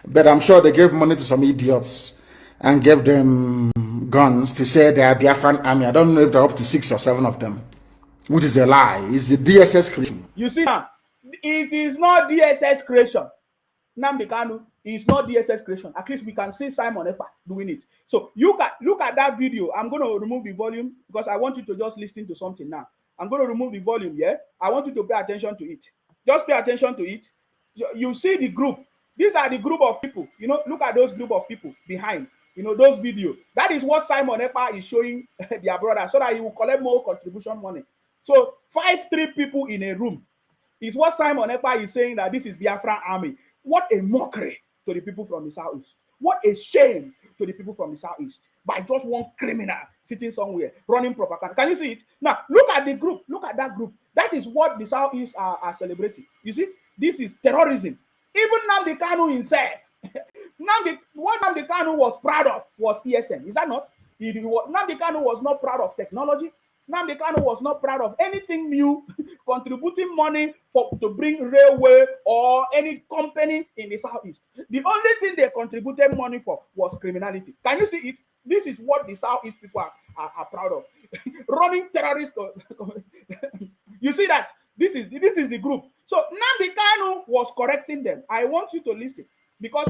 But I'm sure they gave money to some idiots and gave them guns to say they are Biafran Army. I don't know if they're up to 6 or 7 of them, which is a lie. It's the DSS creation. You see now, it is not DSS creation. Nnamdi Kanu is not DSS creation. At least we can see Simon Ekpa doing it. So you can look at that video. I'm going to remove the volume because I want you to just listen to something now. I'm going to remove the volume, yeah? I want you to pay attention to it. Just pay attention to it. You see the group. These are the group of people. Look at those group of people behind. Those videos. That is what Simon Ekpa is showing their brother so that he will collect more contribution money. So 3 people in a room is what Simon Ekpa is saying that this is Biafra Army. What a mockery to the people from the Southeast. What a shame to the people from the Southeast by just one criminal sitting somewhere running propaganda. Can you see it? Now, look at the group. Look at that group. That is what the Southeast are celebrating. You see, this is terrorism. Even Nnamdi Kanu himself, what Nnamdi Kanu was proud of was ESN. Is that not? Nnamdi Kanu was not proud of technology. Nnamdi Kanu was not proud of anything new, contributing money to bring railway or any company in the Southeast. The only thing they contributed money for was criminality. Can you see it? This is what the Southeast people are proud of. Running terrorists. You see that? This is the group. So Nnamdi Kanu was correcting them. I want you to listen because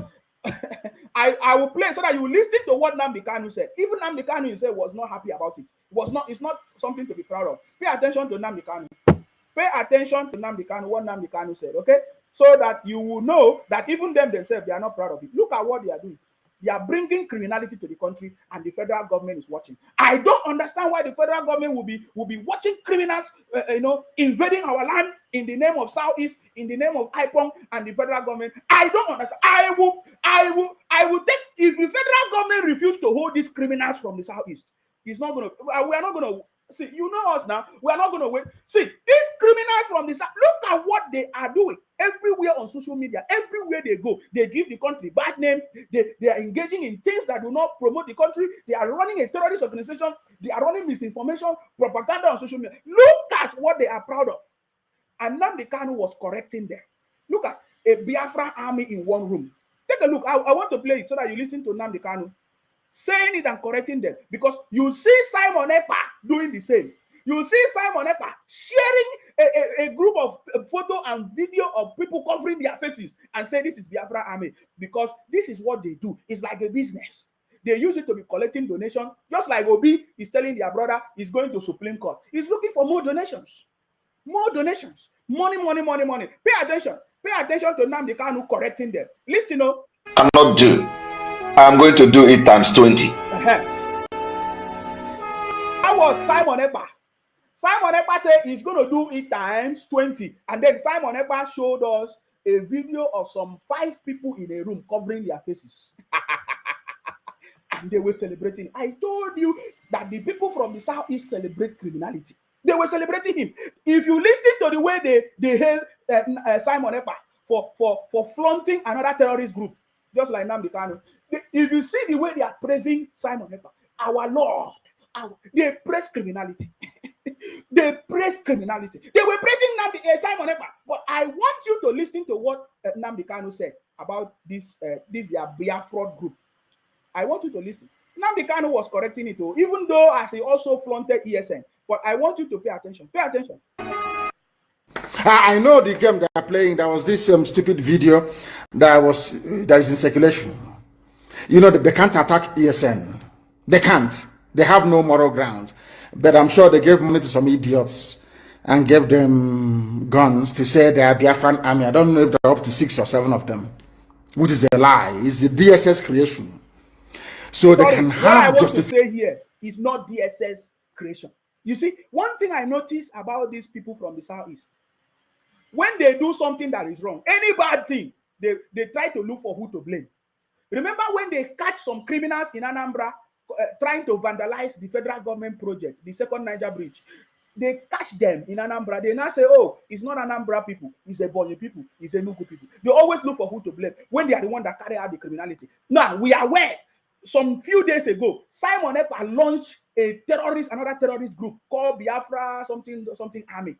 I will play so that you listen to what Nnamdi Kanu said. Even Nnamdi Kanu himself was not happy about it. It's not something to be proud of. Pay attention to Nnamdi Kanu. Pay attention to Nnamdi Kanu, what Nnamdi Kanu said, okay? So that you will know that even them themselves, they are not proud of it. Look at what they are doing. They are bringing criminality to the country and the federal government is watching. I don't understand why the federal government will be watching criminals, invading our land in the name of Southeast, in the name of IPON and the federal government. I don't understand. I will take, if the federal government refuses to hold these criminals from the Southeast, it's not going to, we are not going to, see, you know us now, we are not going to wait. See, these criminals from the South, look at what they are doing everywhere on social media. Everywhere they go, they give the country bad name. They are engaging in things that do not promote the country. They are running a terrorist organization. They are running misinformation, propaganda on social media. Look at what they are proud of. And Nnamdi Kanu was correcting them. Look at a Biafra Army in one room. Take a look. I want to play it so that you listen to Nnamdi Kanu saying it and correcting them, because you see Simon Ekpa doing the same. You see Simon Ekpa sharing a group of photo and video of people covering their faces and say this is Biafra Army, because this is what they do. It's like a business. They use it to be collecting donations, just like Obi is telling their brother he's going to Supreme Court. He's looking for more donations. More donations. Money. Pay attention. Pay attention to Nnamdi Kanu correcting them. Listen, Cannot do. I'm going to do it times 20. That was Simon Ekpa. Simon Ekpa said he's going to do it times 20. And then Simon Ekpa showed us a video of some 5 people in a room covering their faces. And they were celebrating. I told you that the people from the Southeast celebrate criminality. They were celebrating him. If you listen to the way they hail Simon Ekpa for flaunting another terrorist group, just like Nnamdi Kanu, if you see the way they are praising Simon Ekpa, our Lord, they praise criminality. They praise criminality. They were praising Simon Ekpa. But I want you to listen to what Nnamdi Kanu said about this their Biafra group. I want you to listen. Nnamdi Kanu was correcting it, even though as he also flaunted ESN. But I want you to pay attention. Pay attention. I know the game they are playing. There was this stupid video that is in circulation. You know, they can't attack ESN. They can't. They have no moral ground. But I'm sure they gave money to some idiots and gave them guns to say they are Biafran Army. I don't know if they're up to 6 or 7 of them, which is a lie. It's the DSS creation. So they can have what I want to say here is not DSS creation. You see, one thing I notice about these people from the Southeast, when they do something that is wrong, any bad thing, they try to look for who to blame. Remember when they catch some criminals in Anambra trying to vandalize the federal government project, the second Niger bridge? They catch them in Anambra. They now say, oh, it's not Anambra people, it's a Bonny people, it's a Nugu people. They always look for who to blame when they are the one that carry out the criminality. Now, we are aware, some few days ago, Simon Ekpa launched another terrorist group called Biafra something Army.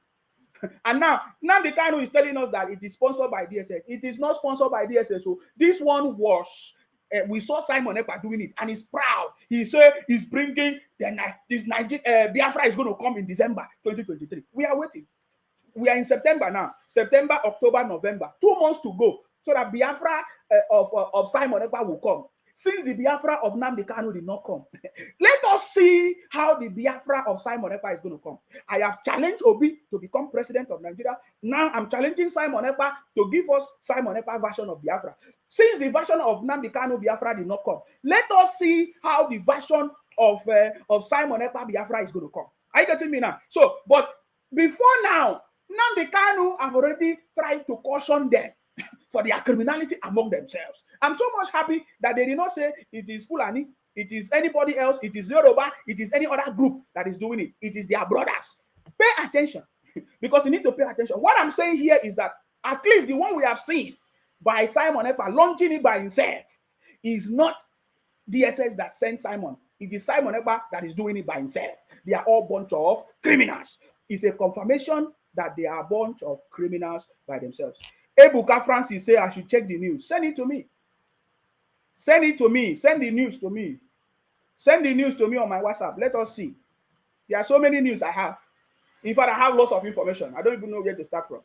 And now Nnamdi Kanu is telling us that it is sponsored by DSS. It is not sponsored by DSS. So this one was, we saw Simon Ekpa doing it, and he's proud. He said he's bringing Biafra is going to come in December 2023. We are waiting. We are in September now. September, October, November. 2 months to go so that Biafra of Simon Ekpa will come. Since the Biafra of Nnamdi Kanu did not come, let us see how the Biafra of Simon Ekpa is going to come. I have challenged Obi to become president of Nigeria. Now I'm challenging Simon Ekpa to give us Simon Ekpa version of Biafra. Since the version of Nnamdi Kanu Biafra did not come, let us see how the version of Simon Ekpa Biafra is going to come. Are you getting me now? So, but before now, Nnamdi Kanu have already tried to caution them for their criminality among themselves. I'm so much happy that they did not say it is Fulani, it is anybody else, it is Yoruba, it is any other group that is doing it. It is their brothers. Pay attention, because you need to pay attention. What I'm saying here is that at least the one we have seen by Simon Ekpa launching it by himself is not DSS that sent Simon. It is Simon Ekpa that is doing it by himself. They are all bunch of criminals. It's a confirmation that they are a bunch of criminals by themselves. Ebuka Francis say I should check the news. Send it to me. Send it to me. Send the news to me. Send the news to me on my WhatsApp. Let us see. There are so many news I have. In fact, I have lots of information. I don't even know where to start from.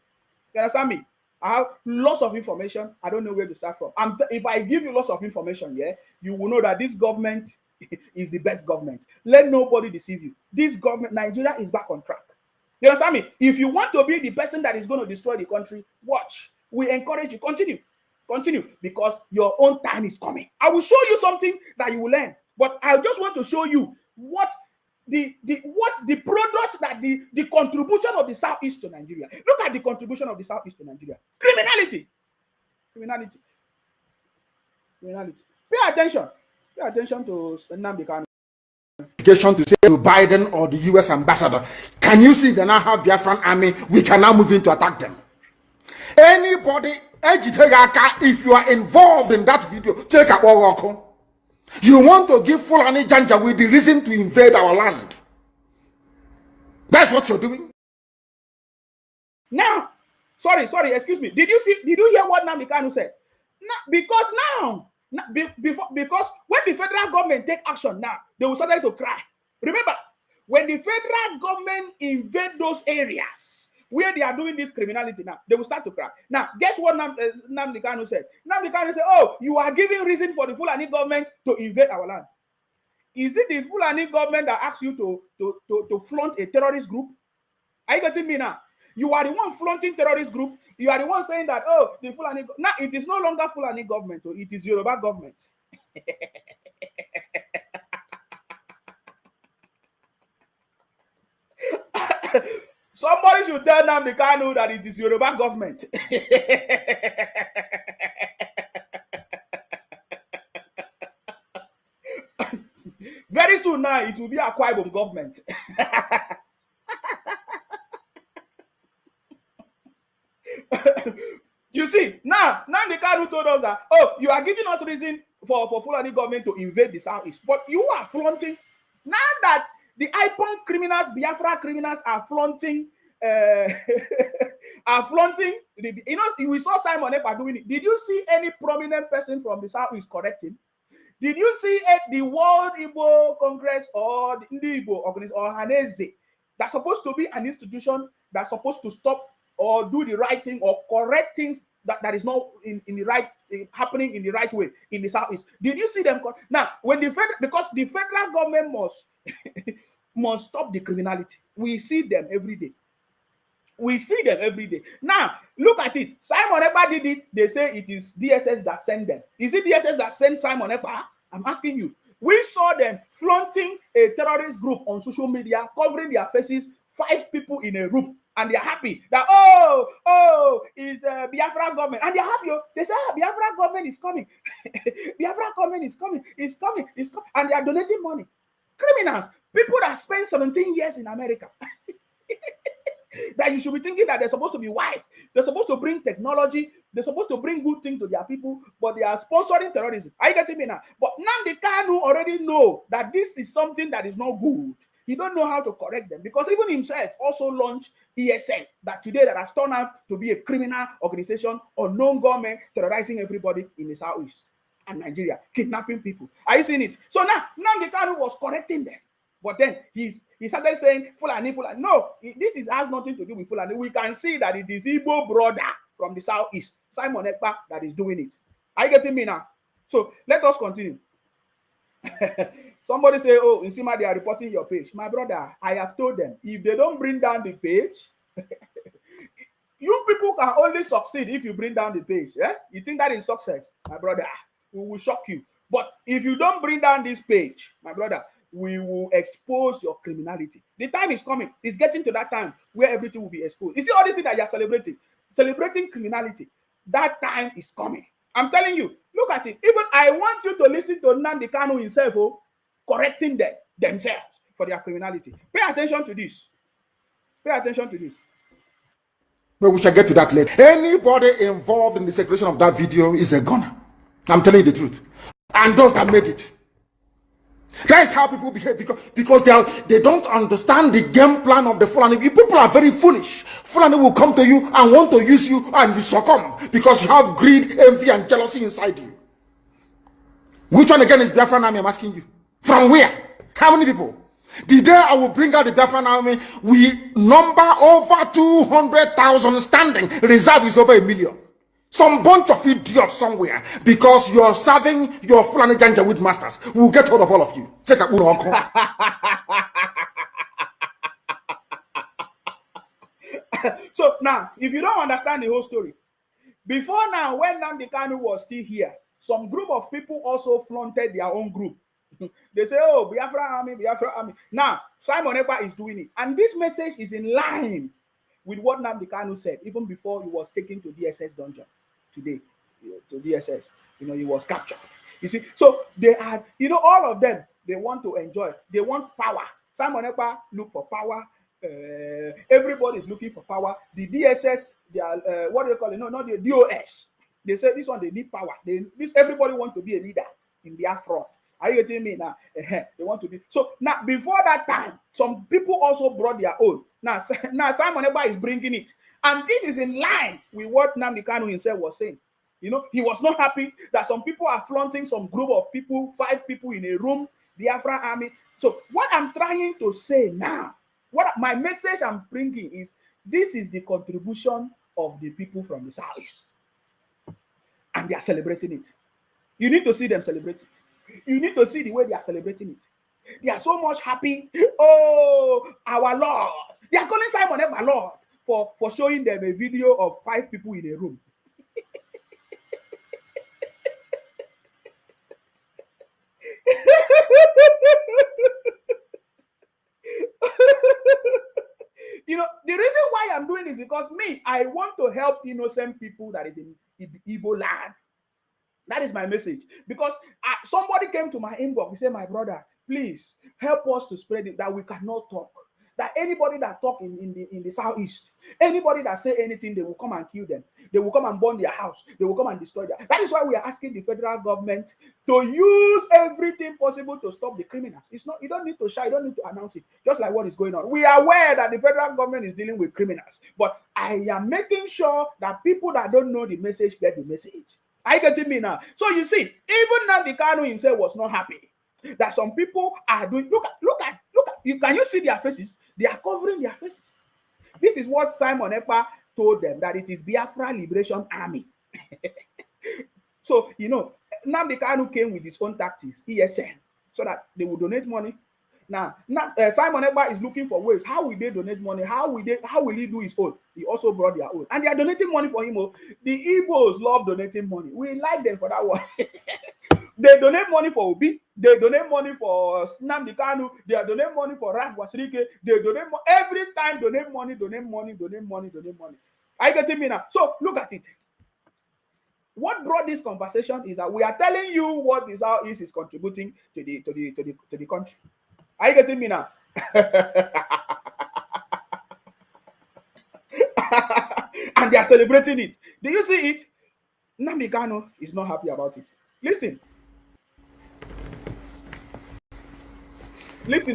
You understand me? I have lots of information. I don't know where to start from. If I give you lots of information, yeah, you will know that this government is the best government. Let nobody deceive you. This government, Nigeria, is back on track. You understand me? If you want to be the person that is going to destroy the country, watch. We encourage you. Continue, because your own time is coming. I will show you something that you will learn, but I just want to show you what the product that the contribution of the Southeast to Nigeria. Look at the contribution of the Southeast to Nigeria. Criminality. Pay attention to Nnamdi Kanu. To say to Biden or the US ambassador, can you see they now have Biafran Army? We can now move in to attack them. Anybody, if you are involved in that video, take a walk. You want to give Fulani Janja with the reason to invade our land. That's what you're doing. Now, sorry, excuse me. Did you hear what Nnamdi Kanu said? Because when the federal government take action now, they will start to cry. Remember, when the federal government invade those areas where they are doing this criminality now, they will start to cry. Now, guess what Nnamdi Kanu said? Nnamdi Kanu said, oh, you are giving reason for the Fulani government to invade our land. Is it the Fulani government that asks you to flaunt a terrorist group? Are you getting me now? You are the one flaunting terrorist group. You are the one saying that, oh, the Fulani. Now, it is no longer Fulani government. It is Yoruba government. Somebody should tell Nnamdi Kanu that it is Yoruba government. Very soon now, it will be Akwa Ibom government. You see, now Nnamdi Kanu told us that, oh, you are giving us reason for Fulani government to invade the Southeast, but you are flaunting. Now that the IPON criminals, Biafra criminals are flaunting, we saw Simon Ekpa doing it. Did you see any prominent person from the Southeast correcting? Did you see the World Igbo Congress or the Igbo organization or Haneze that's supposed to be an institution that's supposed to stop or do the right thing or correct things that is not in the right happening in the right way in the Southeast? Did you see them? Now, when because the federal government must stop the criminality. We see them every day. We see them every day. Now, look at it. Simon Ekpa did it. They say it is DSS that sent them. Is it DSS that sent Simon Ekpa? I'm asking you. We saw them flaunting a terrorist group on social media, covering their faces, 5 people in a room, and they're happy that, it's Biafra government. And they're happy. They say, Biafra government is coming. Biafra government is coming. It's coming. It's coming. And they are donating money. Criminals. People that spend 17 years in America. That you should be thinking that they're supposed to be wise. They're supposed to bring technology. They're supposed to bring good things to their people, but they are sponsoring terrorism. Are you getting me now? But Nnamdi Kanu already know that this is something that is not good. He don't know how to correct them because even himself also launched ESN that today that has turned out to be a criminal organization, unknown government terrorizing everybody in the Southeast and Nigeria, kidnapping people. Are you seeing it? So now Nnamdi Kanu was correcting them. But then he started saying Fulani. No, this has nothing to do with Fulani. We can see that it is Igbo brother from the Southeast, Simon Ekpa, that is doing it. Are you getting me now? So let us continue. Somebody say, oh, Nsima, they are reporting your page. My brother, I have told them, if they don't bring down the page, you people can only succeed if you bring down the page. Yeah? You think that is success? My brother, we will shock you. But if you don't bring down this page, my brother, we will expose your criminality. The time is coming. It's getting to that time where everything will be exposed. You see all this thing that you're celebrating criminality. That time is coming. I'm telling you, look at it. Even I want you to listen to Nnamdi Kanu himself, correcting themselves for their criminality. Pay attention to this. Pay attention to this. But we shall get to that later. Anybody involved in the circulation of that video is a gunner. I'm telling you the truth. And those that made it. That is how people behave because they don't understand the game plan of the Fulani. People are very foolish. Fulani will come to you and want to use you and you succumb because you have greed, envy, and jealousy inside you. Which one again is Biafran Army? I'm asking you. From where? How many people? The day I will bring out the Biafran Army, we number over 200,000 standing. Reserve is over 1 million. Some bunch of idiots somewhere because you're serving your Fulani Janjaweed masters. We'll get hold of all of you. Check out So now, if you don't understand the whole story, before now, when Nnamdi Kanu was still here, some group of people also flaunted their own group. They say, oh, Biafra Army, Biafra Army. Now, Simon Ekpa is doing it. And this message is in line with what Nnamdi Kanu said, even before he was taken to DSS dungeon today, to DSS. He was captured. You see, so they are, all of them, they want to enjoy. They want power. Simon Ekpa look for power. Everybody is looking for power. The DSS, they are, what do they call it? No, not the DOS. They say this one, they need power. Everybody want to be a leader in Biafra. Are you getting me now? They want to be. So now, before that time, some people also brought their own. Now Simon Ekpa is bringing it. And this is in line with what Nnamdi Kanu himself was saying. He was not happy that some people are flaunting some group of people, 5 people in a room, Biafra Army. So what I'm trying to say now, what my message I'm bringing is, this is the contribution of the people from the South. And they are celebrating it. You need to see them celebrate it. You need to see the way they are celebrating it. They are so much happy. Oh, our Lord. They are calling Simon Ekpa Lord for showing them a video of 5 people in a room. The reason why I'm doing this is because I want to help innocent people that is in Igbo land. That is my message. Because somebody came to my inbox. He said, my brother, please help us to spread it, that we cannot talk. That anybody that talk in the Southeast, anybody that say anything, they will come and kill them. They will come and burn their house. They will come and destroy them. That is why we are asking the federal government to use everything possible to stop the criminals. It's not, you don't need to shout, you don't need to announce it. Just like what is going on. We are aware that the federal government is dealing with criminals. But I am making sure that people that don't know the message get the message. Are you getting me now? So you see, even Nnamdi Kanu himself was not happy that some people are doing. Look at. You can you see their faces? They are covering their faces. This is what Simon Ekpa told them, that it is Biafra Liberation Army. So you know, Nnamdi Kanu came with his own tactics, ESN, so that they would donate money. Now Simon Ekpa is looking for ways. How will they donate money? How will he do his own? He also brought their own, and they are donating money for him. Oh, the Igbos love donating money. We like them for that one. They donate money for Obi. They donate money for Nnamdi Kanu. They donate money for Raf Wasrike. They donate every time. Donate money. Are you getting me now? So look at it. What brought this conversation is that we are telling you what the Southeast is contributing to the country. Are you getting me now? And they are celebrating it. Do you see it? Nnamdi Kanu is not happy about it. Listen.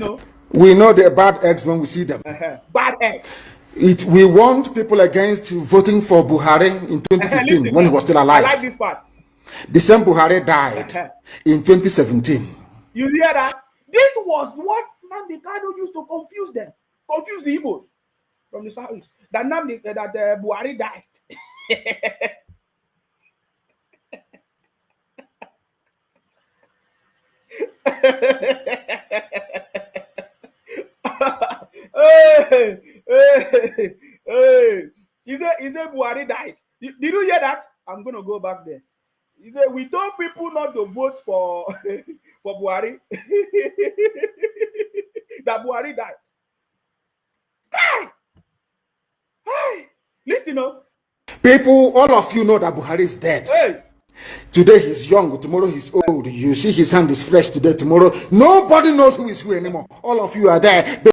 Oh. We know they're bad eggs when we see them. Bad eggs. We warned people against voting for Buhari in 2015 when he was still alive. I like this part. The same Buhari died in 2017. You hear that? This was what Nnamdi Kanu used to confuse them, confuse the Igbos from the South. That Buhari died. Hey. He said Buhari died. Did you hear that? I'm gonna go back there. He said we told people not to vote for for Buhari. That Buhari died. Hey. Listen up. People, all of you know that Buhari is dead. Hey. Today he's young, tomorrow he's old. You see his hand is fresh today, tomorrow. Nobody knows who is who anymore. All of you are there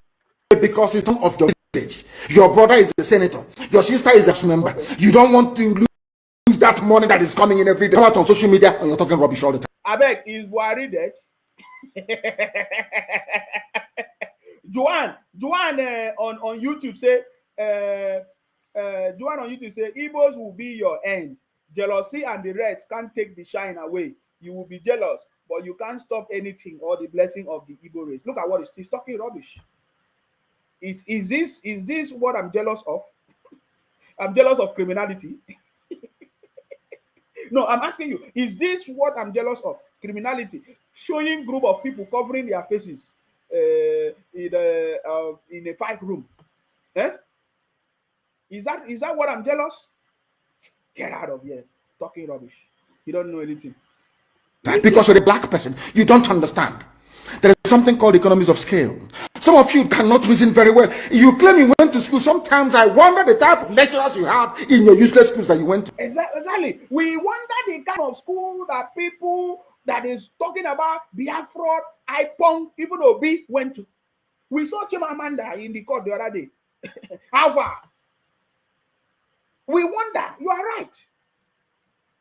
because it's some of your village. Your brother is a senator. Your sister is a member. You don't want to lose that money that is coming in every day. Come out on social media and you're talking rubbish all the time. I beg, is Buhari dead? Joanne on YouTube say, Joanne on YouTube say, Igbos will be your end. Jealousy and the rest can't take the shine away. You will be jealous, but you can't stop anything or the blessing of the Igbo race. Look at what he's talking rubbish. Is this what I'm jealous of? I'm jealous of criminality. No, I'm asking you, is this what I'm jealous of? Criminality. Showing group of people covering their faces in a 5-room. Eh? Is that what I'm jealous? Get out of here. Talking rubbish. You don't know anything. Because you're a black person, you don't understand. There is something called economies of scale. Some of you cannot reason very well. You claim you went to school. Sometimes I wonder the type of lecturers you have in your useless schools that you went to. Exactly. We wonder the kind of school that people that is talking about Biafra, IPONG, even Obi went to. We saw Chimamanda in the court the other day. How far? We wonder. You are right.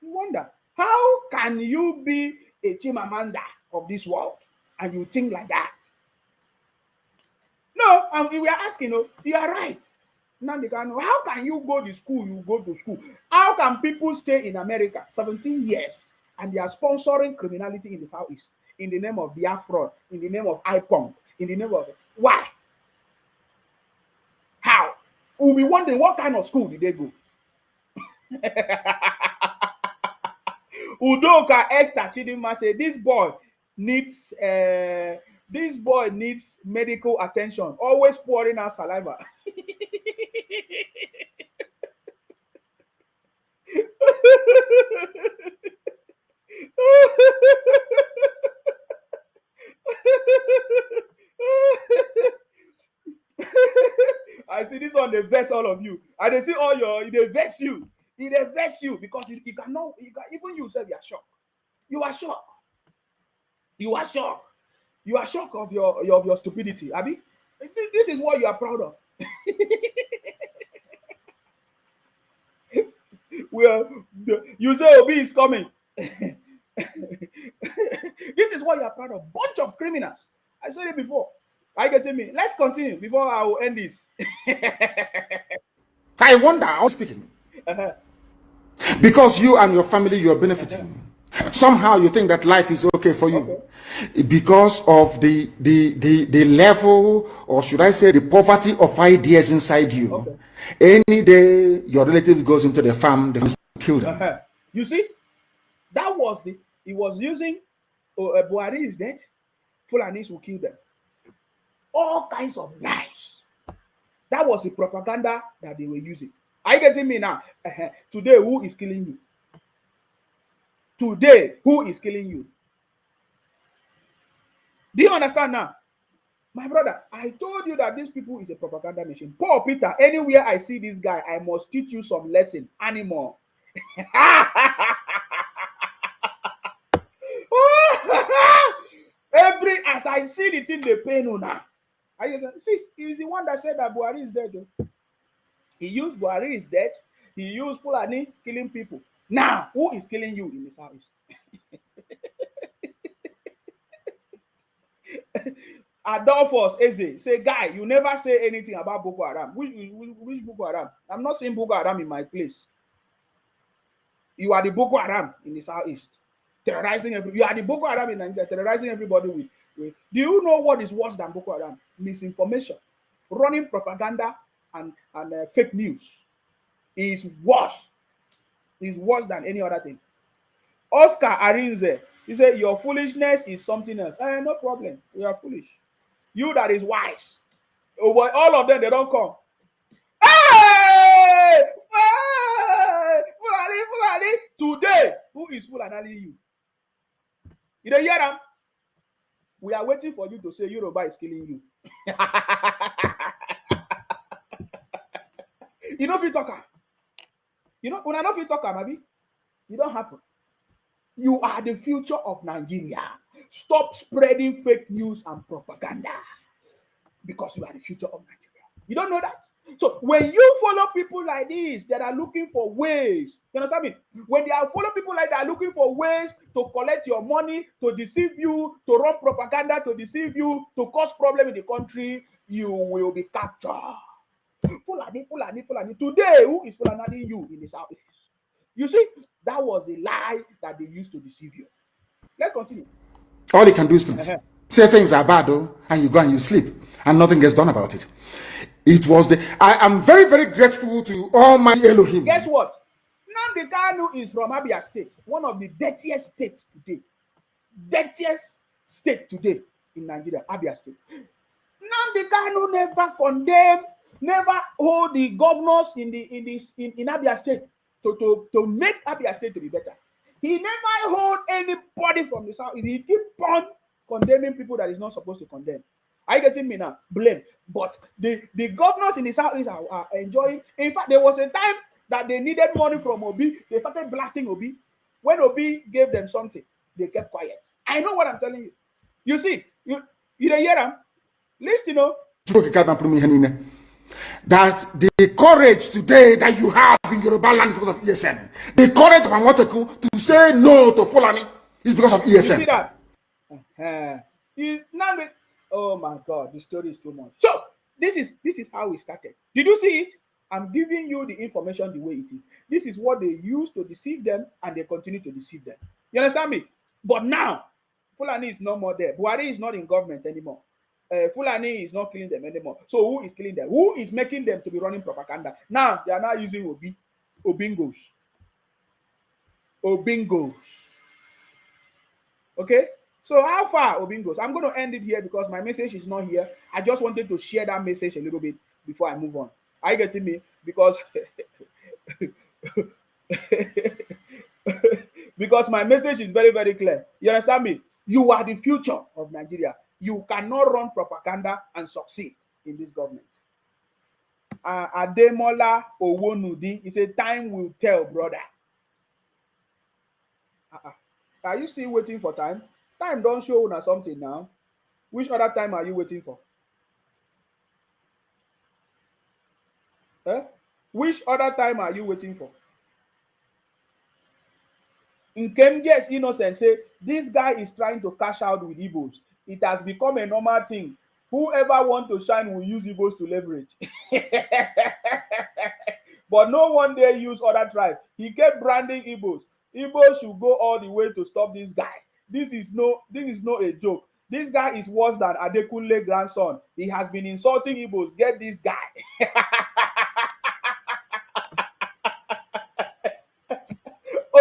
We wonder. How can you be a Chimamanda of this world and you think like that? No, we are asking, you are right. Nnamdi Kanu, how can you go to school? You go to school. How can people stay in America 17 years and they are sponsoring criminality in the Southeast in the name of Biafra, in the name of IPONG, in the name of why? How? We'll be wondering what kind of school did they go? Udoka Esther Chidinma say this boy needs medical attention, always pouring out saliva. I see this one, they vex all of you. And they see all they vex you. They vex you because you cannot, even you said you are shocked. You are shocked. You are shocked. You are shocked of your stupidity, Abi. This is what you are proud of. Well, you say Obi is coming. This is what you are proud of. Bunch of criminals. I said it before. Are you getting me? Let's continue before I will end this. I wonder, I was speaking. Because you and your family, you are benefiting. Somehow you think that life is okay for you because of the level, or should I say the poverty of ideas inside you. Any day your relative goes into the farm, they kill them. You see, that was he was using Buhari is dead, Fulanis will kill them. All kinds of lies. That was the propaganda that they were using. Are you getting me now? Today, who is killing you? Today, who is killing you? Do you understand now? My brother, I told you that these people is a propaganda machine. Paul Peter, anywhere I see this guy, I must teach you some lesson. Animal. As I see the thing, they pay no now. See, he's the one that said that Buhari is dead. Though. He used Buhari is dead. He used Fulani killing people. Now, who is killing you in the southeast? Adolphus Eze say, guy, you never say anything about Boko Haram. Which Boko Haram? I'm not saying Boko Haram in my place. You are the Boko Haram in the southeast, terrorizing everybody. You are the Boko Haram in Nigeria, terrorizing everybody with. Do you know what is worse than Boko Haram? Misinformation, running propaganda and fake news is worse. Is worse than any other thing. Oscar Arinze, he said, your foolishness is something else. No problem. You are foolish. You that is wise. All of them, they don't come. Hey! Hey! Fulani. Today, who is Fulani you? You don't hear them? We are waiting for you to say Yoruba is killing you. You know if you talk. You know, when I know if you talk, maybe it don't happen. You are the future of Nigeria. Stop spreading fake news and propaganda because you are the future of Nigeria. You don't know that? So when you follow people like this that are looking for ways, you understand me? When they are follow people like that are looking for ways to collect your money, to deceive you, to run propaganda, to deceive you, to cause problem in the country, you will be captured. Fulani. Today, who is Fulani you in the south? You see, that was the lie that they used to deceive you. Let's continue. All they can do is to say things are bad, though, and you go and you sleep, and nothing gets done about it. It was I am very, very grateful to Almighty Elohim. Guess what? Nnamdi Kanu is from Abia State, one of the dirtiest states today. Dirtiest state today in Nigeria, Abia State. Nnamdi Kanu never condemned, never hold the governors in Abia State to make Abia State to be better. He never hold anybody from the south. He keep on condemning people that is not supposed to condemn. Are you getting me now? Blame. But the governors in the southeast are enjoying. In fact, there was a time that they needed money from Obi. They started blasting Obi. When Obi gave them something, they kept quiet. I know what I'm telling you. You see, you don't hear them? Listen, that the courage today that you have in Yoruba land because of ESN, the courage of Amoteku to say no to Fulani is because of ESN. You see that? Oh my God, the story is too much. So this is how we started. Did you see it? I'm giving you the information the way it is. This is what they used to deceive them, and they continue to deceive them. You understand me? But now, Fulani is no more there. Buhari is not in government anymore. Fulani is not killing them anymore. So who is killing them? Who is making them to be running propaganda? Now they are now using Obingos. Okay? So how far, Obingos? I'm going to end it here because my message is not here. I just wanted to share that message a little bit before I move on. Are you getting me? Because because my message is very, very clear. You understand me? You are the future of Nigeria. You cannot run propaganda and succeed in this government. Ademola Owonudi, he said, time will tell, brother. Are you still waiting for time? Time don't show una something now. Which other time are you waiting for? Which other time are you waiting for? Nkemjes Innocent say, this guy is trying to cash out with Igbos. It has become a normal thing. Whoever wants to shine will use Igbos to leverage. But no one dare use other tribes. He kept branding Igbos. Igbos should go all the way to stop this guy. This is not a joke. This guy is worse than Adekunle grandson. He has been insulting Igbos. Get this guy.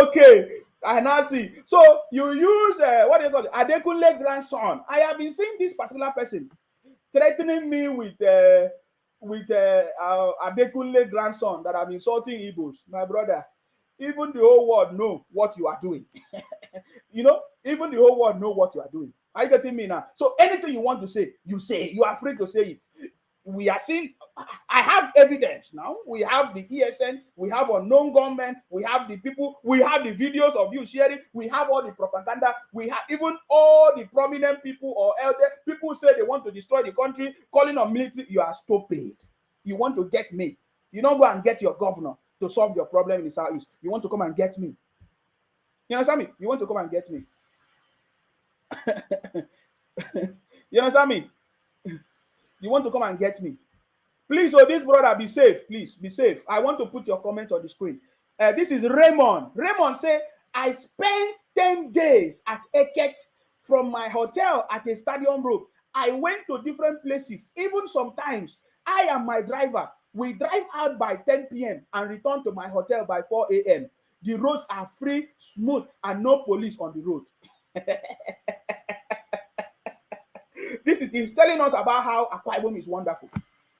Okay, I now see. So you use what do you call it? Adekunle grandson. I have been seeing this particular person threatening me with Adekunle grandson that I'm insulting Igbos. My brother, even the whole world know what you are doing. You know, even the whole world know what you are doing. Are you getting me now? So anything you want to say, you say. You are free to say it. We are seeing, I have evidence now. We have the ESN, we have unknown gunmen, we have the people, we have the videos of you sharing, we have all the propaganda, we have even all the prominent people or elder people say they want to destroy the country, calling on military. You are stupid. You want to get me. You don't go and get your governor to solve your problem in the Southeast. You want to come and get me. You understand me? You want to come and get me. You understand me? You want to come and get me. Please, oh, this brother, be safe. Please, be safe. I want to put your comment on the screen. This is Raymond. Raymond say, I spent 10 days at Eket from my hotel at a stadium road. I went to different places. Even sometimes, I and my driver, we drive out by 10 p.m. and return to my hotel by 4 a.m. The roads are free, smooth, and no police on the road. He's telling us about how Akwa Ibom is wonderful.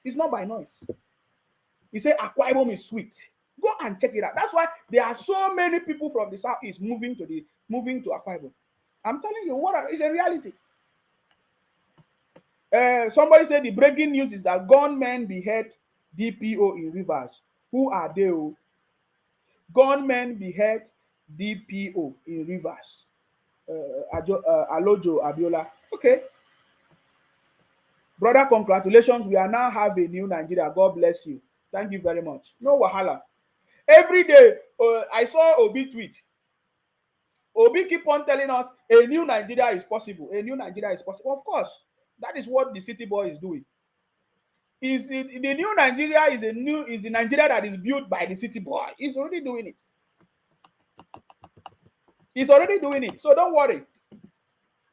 It's not by noise. He said Akwa Ibom is sweet. Go and check it out. That's why there are so many people from the Southeast moving to Akwa Ibom. I'm telling you, it's a reality. Somebody said the breaking news is that gunmen behead DPO in Rivers. Who are they? Gunmen behead DPO in Rivers. Alojo Abiola. Okay. Brother, congratulations. We are now have a new Nigeria. God bless you. Thank you very much. No wahala. Every day, I saw Obi tweet. Obi keep on telling us a new Nigeria is possible. A new Nigeria is possible. Of course, that is what the city boy is doing. The new Nigeria is the Nigeria that is built by the city boy. He's already doing it. He's already doing it. So don't worry.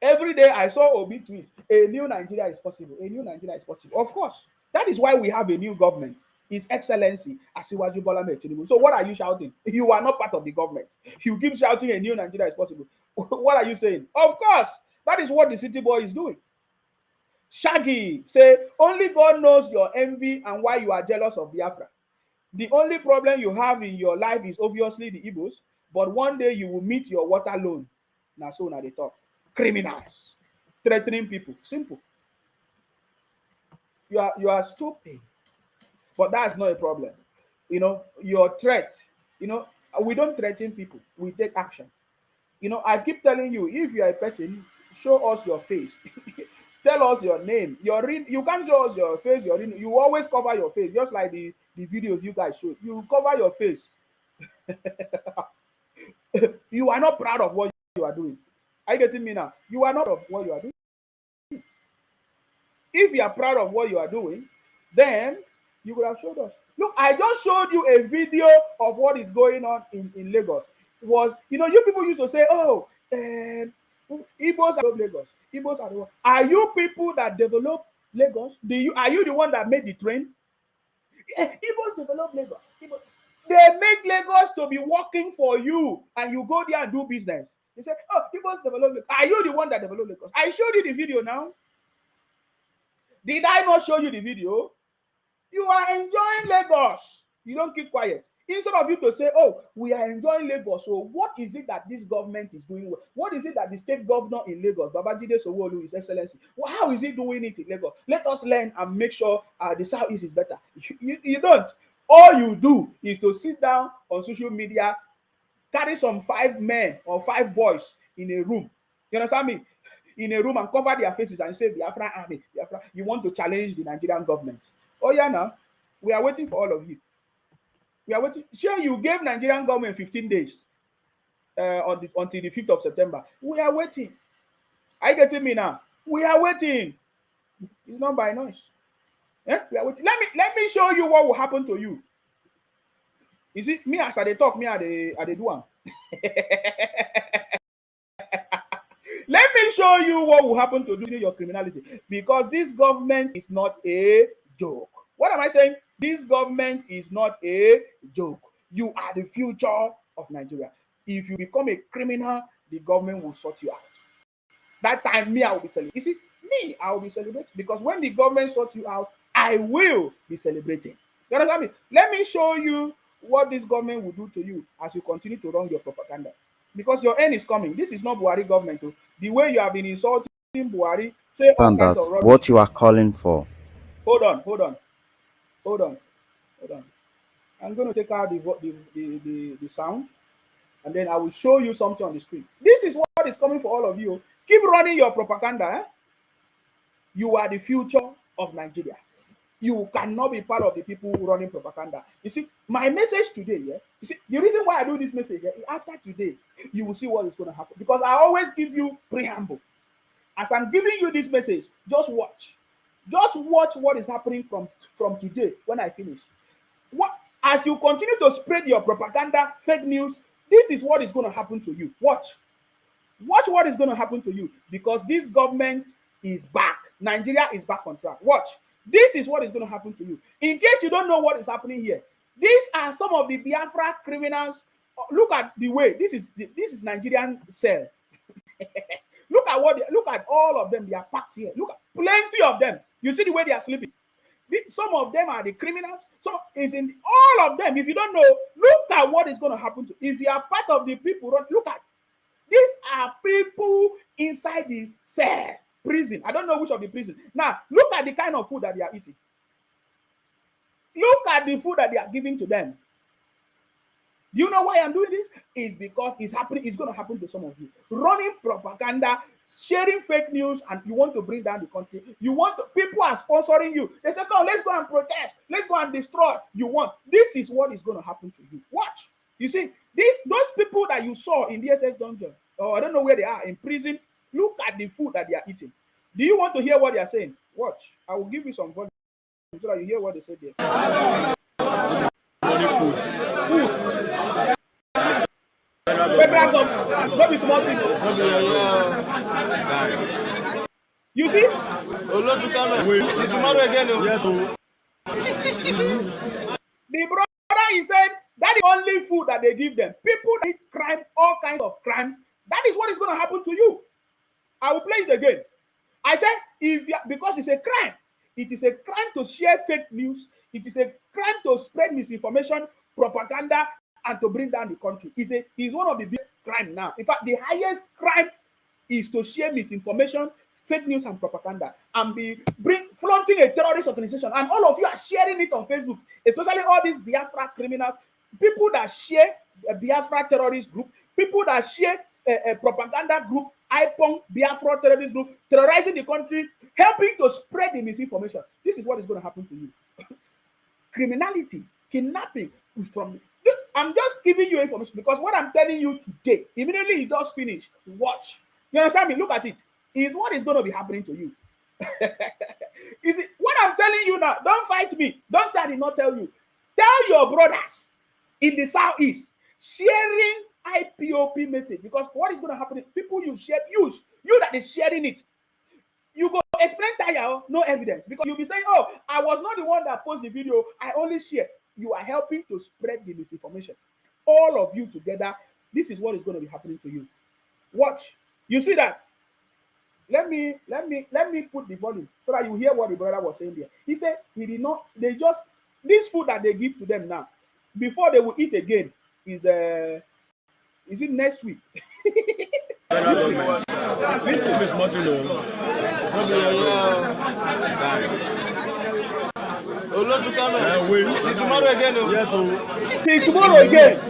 Every day I saw Obi tweet, a new Nigeria is possible. A new Nigeria is possible. Of course, that is why we have a new government. His Excellency Asiwaju Bola Ahmed Tinubu. So what are you shouting? You are not part of the government. You keep shouting a new Nigeria is possible. What are you saying? Of course, that is what the city boy is doing. Shaggy say, only God knows your envy and why you are jealous of Biafra. The only problem you have in your life is obviously the Igbos, but one day you will meet your water loan. Now so now they talk. Criminals, threatening people. Simple. You are stupid. But that's not a problem. You know, your threat, you know, we don't threaten people. We take action. You know, I keep telling you, if you are a person, show us your face. Tell us your name. You can't show us your face. You always cover your face, just like the videos you guys show. You cover your face. You are not proud of what you are doing. Are you getting me now? You are not proud of what you are doing. If you are proud of what you are doing, then you would have showed us. Look, I just showed you a video of what is going on in Lagos. It was, you know, you people used to say, oh, Igbos are Lagos. Igbos are the one. Are you people that develop Lagos? Are you the one that made the train? Igbos develop Lagos. They make Lagos to be working for you, and you go there and do business. They say, oh, Igbos develop Lagos. Are you the one that developed Lagos? I showed you the video now. Did I not show you the video? You are enjoying Lagos. You don't keep quiet. Instead of you to say, oh, we are enjoying Lagos. So what is it that this government is doing well? What is it that the state governor in Lagos, Babajide Sanwo-Olu, His Excellency, how is he doing it in Lagos? Let us learn and make sure the Southeast is better. You don't. All you do is to sit down on social media, carry some 5 men or 5 boys in a room. You understand me? In a room and cover their faces and say, Biafra Army, Biafra. You want to challenge the Nigerian government. Oh, yeah, now. We are waiting for all of you. We are waiting. Sure, you gave Nigerian government 15 days until the 5th of September. We are waiting. Are you getting me now? We are waiting. It's not by noise. We are waiting. Let me show you what will happen to you. You see, me as I talk, me I they do one. Let me show you what will happen to your criminality, because this government is not a joke. What am I saying? This government is not a joke. You are the future of Nigeria. If you become a criminal, the government will sort you out. That time, me, I will be celebrating. You see, me, I will be celebrating, because when the government sorts you out, I will be celebrating. You understand me? Let me show you what this government will do to you as you continue to run your propaganda. Because your end is coming. This is not Buhari government. The way you have been insulting Buhari, say all kinds of rubbish. What you are calling for. Hold on. I'm going to take out the sound, and then I will show you something on the screen. This is what is coming for all of you. Keep running your propaganda. Eh? You are the future of Nigeria. You cannot be part of the people running propaganda. You see, my message today, yeah. You see, the reason why I do this message, yeah, after today, you will see what is going to happen. Because I always give you preamble. As I'm giving you this message, just watch. Just watch what is happening from today when I finish. As you continue to spread your propaganda, fake news, this is what is going to happen to you. Watch. Watch what is going to happen to you, because this government is back. Nigeria is back on track. Watch. This is what is going to happen to you. In case you don't know what is happening here, these are some of the Biafra criminals. Look at the way this is Nigerian cell. Look at all of them. They are packed here. Look at plenty of them. You see the way they are sleeping. Some of them are the criminals. Some is in all of them. If you don't know, look at what is going to happen to. If you are part of the people, look at. These are people inside the cell. Prison. I don't know which of the prison. Now, look at the kind of food that they are eating. Look at the food that they are giving to them. Do you know why I'm doing this? It's because it's happening. It's going to happen to some of you. Running propaganda, sharing fake news, and you want to bring down the country. People are sponsoring you. They say, "Come, let's go and protest. Let's go and destroy." This is what is going to happen to you. Watch. You see, those people that you saw in the SS dungeon, or I don't know where they are, in prison. Look at the food that they are eating. Do you want to hear what they are saying? Watch. I will give you some volume so that you hear what they say there. Food. Federal government, not be small people. You see? Tomorrow again. The brother, he said, that is only food that they give them. People that eat crime, all kinds of crimes. That is what is going to happen to you. I will play it again. I said, because it's a crime. It is a crime to share fake news. It is a crime to spread misinformation, propaganda, and to bring down the country. It's one of the biggest crimes now. In fact, the highest crime is to share misinformation, fake news, and propaganda, and flaunting a terrorist organization. And all of you are sharing it on Facebook, especially all these Biafra criminals, people that share a Biafra terrorist group, people that share a propaganda group, IPON, Biafra terrorist group, terrorizing the country, helping to spread the misinformation. This is what is going to happen to you. Criminality, kidnapping. I'm just giving you information because what I'm telling you today, immediately it just finished. Watch. You understand me? Look at it. Is what is going to be happening to you. Is it what I'm telling you now? Don't fight me. Don't say I did not tell you. Tell your brothers in the southeast sharing IPOP message, because what is going to happen? People you share, you that is sharing it, you go explain tire, no evidence, because you'll be saying, "Oh, I was not the one that posted the video. I only share." You are helping to spread the misinformation. All of you together, this is what is going to be happening to you. Watch. You see that? Let me put the volume so that you hear what the brother was saying there. He said he did not. This food that they give to them now, before they will eat again, is it next week? Tomorrow again. Till tomorrow again.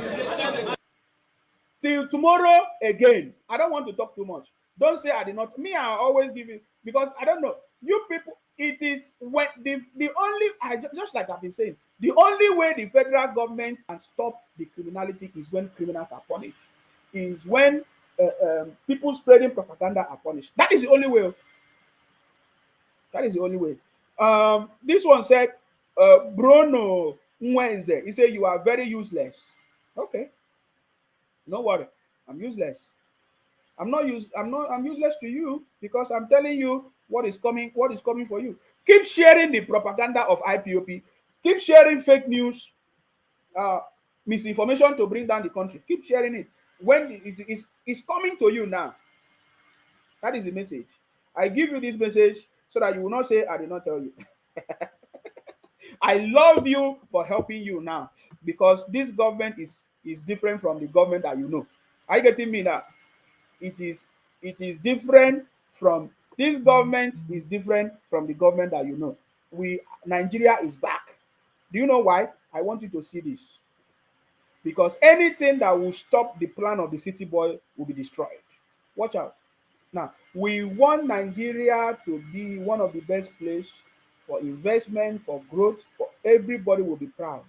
Till tomorrow again. I don't want to talk too much. Don't say I did not. Me, I always give it because I don't know. You people, it is when the only, just like I've been saying, the only way the federal government can stop the criminality is when criminals are punished. Is when people spreading propaganda are punished. That is the only way. That is the only way. This one said, Bruno, Wednesday, he said you are very useless. Okay, no worry, I'm useless. I'm useless to you because I'm telling you what is coming for you. Keep sharing the propaganda of IPOP. Keep sharing fake news, misinformation to bring down the country. Keep sharing it. When it's coming to you now. That is the message. I give you this message so that you will not say I did not tell you. I love you for helping you now because this government is different from the government that you know. Are you getting me now? It is different from this government is different from the government that you know. Nigeria is back. Do you know why? I want you to see this. Because anything that will stop the plan of the city boy will be destroyed. Watch out. Now, we want Nigeria to be one of the best places for investment, for growth, for everybody will be proud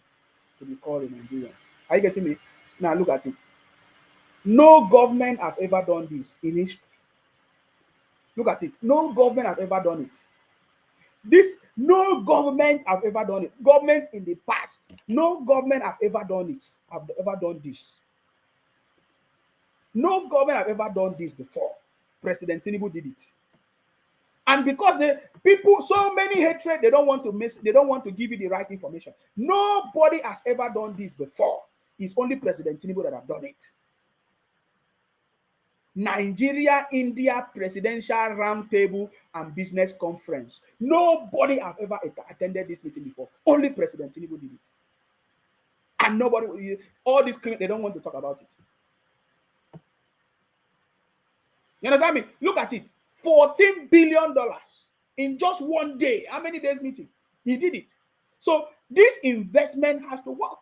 to be called a Nigerian. Are you getting me? Now, look at it. No government have ever done this in history. Look at it. No government have ever done it. No government have ever done it. Government in the past, no government have ever done it. Have ever done this. No government have ever done this before. President Tinubu did it. And because people so many hatred, they don't want to give you the right information. Nobody has ever done this before. It's only President Tinubu that have done it. Nigeria India Presidential Roundtable and Business Conference. Nobody have ever attended this meeting before. Only President Tinubu did it. And nobody, all these they don't want to talk about it. You understand me? Look at it. $14 billion in just one day. How many days meeting? He did it. So this investment has to work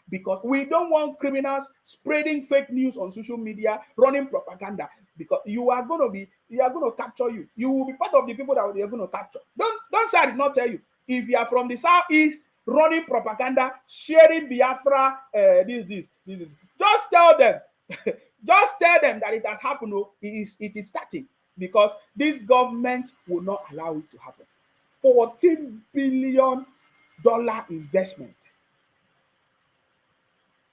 because we don't want criminals spreading fake news on social media, running propaganda, because you are going to capture you. You will be part of the people that they are going to capture. Don't say I did not tell you. If you are from the southeast running propaganda, sharing Biafra, this. Just tell them. Just tell them that it has happened. Oh, it is starting because this government will not allow it to happen. $14 billion investment.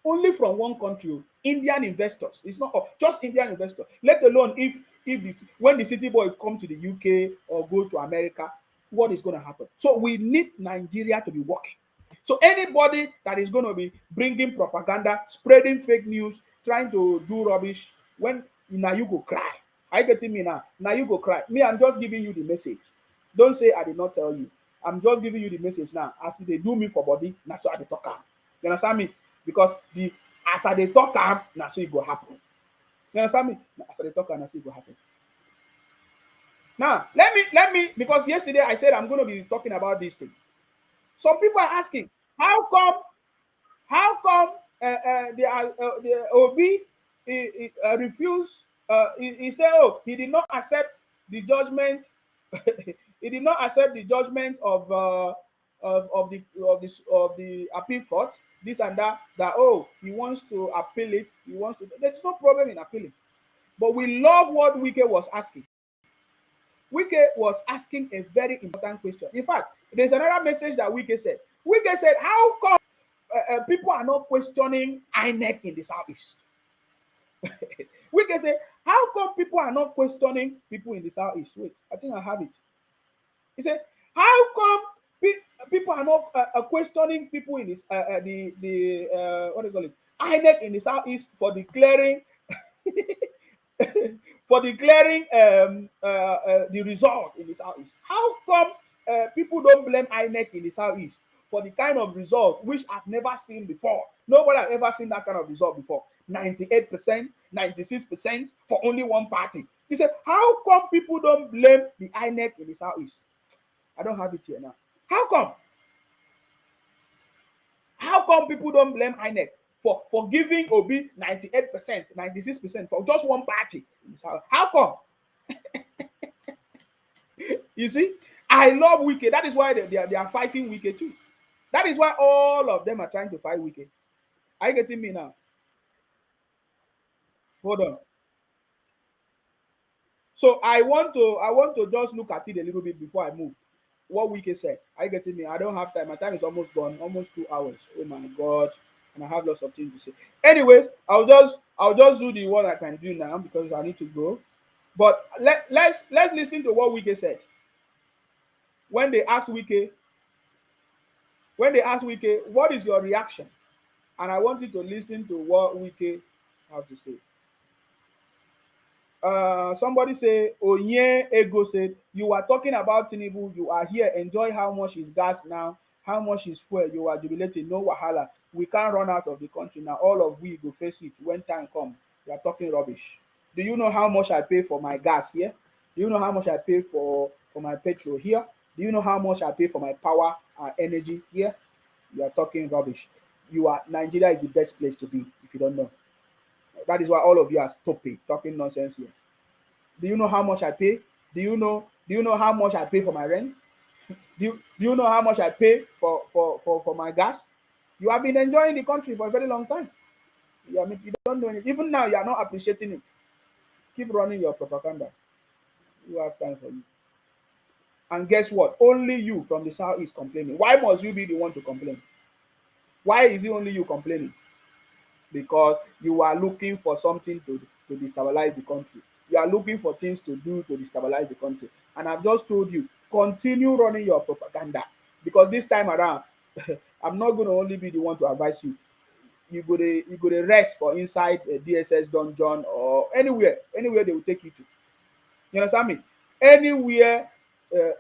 Only from one country, Indian investors. It's not just Indian investors. Let alone when the city boy come to the UK or go to America, what is going to happen? So we need Nigeria to be working. So anybody that is going to be bringing propaganda, spreading fake news, trying to do rubbish, now you go cry. Are you getting me now? Now you go cry. Me, I'm just giving you the message. Don't say I did not tell you. I'm just giving you the message now. As they do me for body, that's how they talk. You understand me? Because as they talk, that's how it go happen. You understand me? As they talk, that's how it go happen. Now, let me, because yesterday I said I'm going to be talking about this thing. Some people are asking, how come the Obi refused? He said, oh, he did not accept the judgment. He did not accept the judgment of the appeal court. This and that. Oh, he wants to appeal it. There's no problem in appealing. But we love what Wike was asking. Wike was asking a very important question. In fact, there's another message that Wike said. Wike said, how come people are not questioning INEC in the Southeast? Wike said, how come people are not questioning people in the Southeast? Wait, I think I have it. He said, how come people are not questioning people in this what do you call it? INEC in the Southeast for declaring the result in the Southeast. How come people don't blame INEC in the Southeast for the kind of result which I've never seen before? Nobody has ever seen that kind of result before. 98%, 96% for only one party. He said, how come people don't blame the INEC in the Southeast? I don't have it here now. How come? How come people don't blame INEC for giving Obi 98%, 96% for just one party? How come? You see, I love Wike. That is why they are fighting Wike too. That is why all of them are trying to fight Wike. Are you getting me now? Hold on. So I want to just look at it a little bit before I move. what Wike said. Are you getting me? I don't have time. My time is almost gone, almost 2 hours. Oh my God. And I have lots of things to say. Anyways, I'll just do the one I can do now because I need to go. But let's listen to what Wike said. When they asked Wike, what is your reaction? And I want you to listen to what Wike have to say. Somebody say, Onye Ego said, you are talking about Tinubu, you are here, enjoy how much is gas now, how much is fuel, you are jubilating, no wahala. We can't run out of the country now. All of we go face it when time comes. You are talking rubbish. Do you know how much I pay for my gas here? Do you know how much I pay for my petrol here? Do you know how much I pay for my power and energy here? You are talking rubbish. Nigeria is the best place to be if you don't know. That is why all of you are stupid, talking nonsense here. Do you know how much I pay? Do you know how much I pay for my rent? Do you know how much I pay for my gas? You have been enjoying the country for a very long time. You don't know it. Even now, you are not appreciating it. Keep running your propaganda. You have time for you. And guess what? Only you from the south is complaining. Why must you be the one to complain? Why is it only you complaining? Because you are looking for something to destabilize the country. You are looking for things to do to destabilize the country. And I've just told you, continue running your propaganda. Because this time around, I'm not going to only be the one to advise you. You go to rest for inside a DSS dungeon or anywhere they will take you to. You understand me? Anywhere they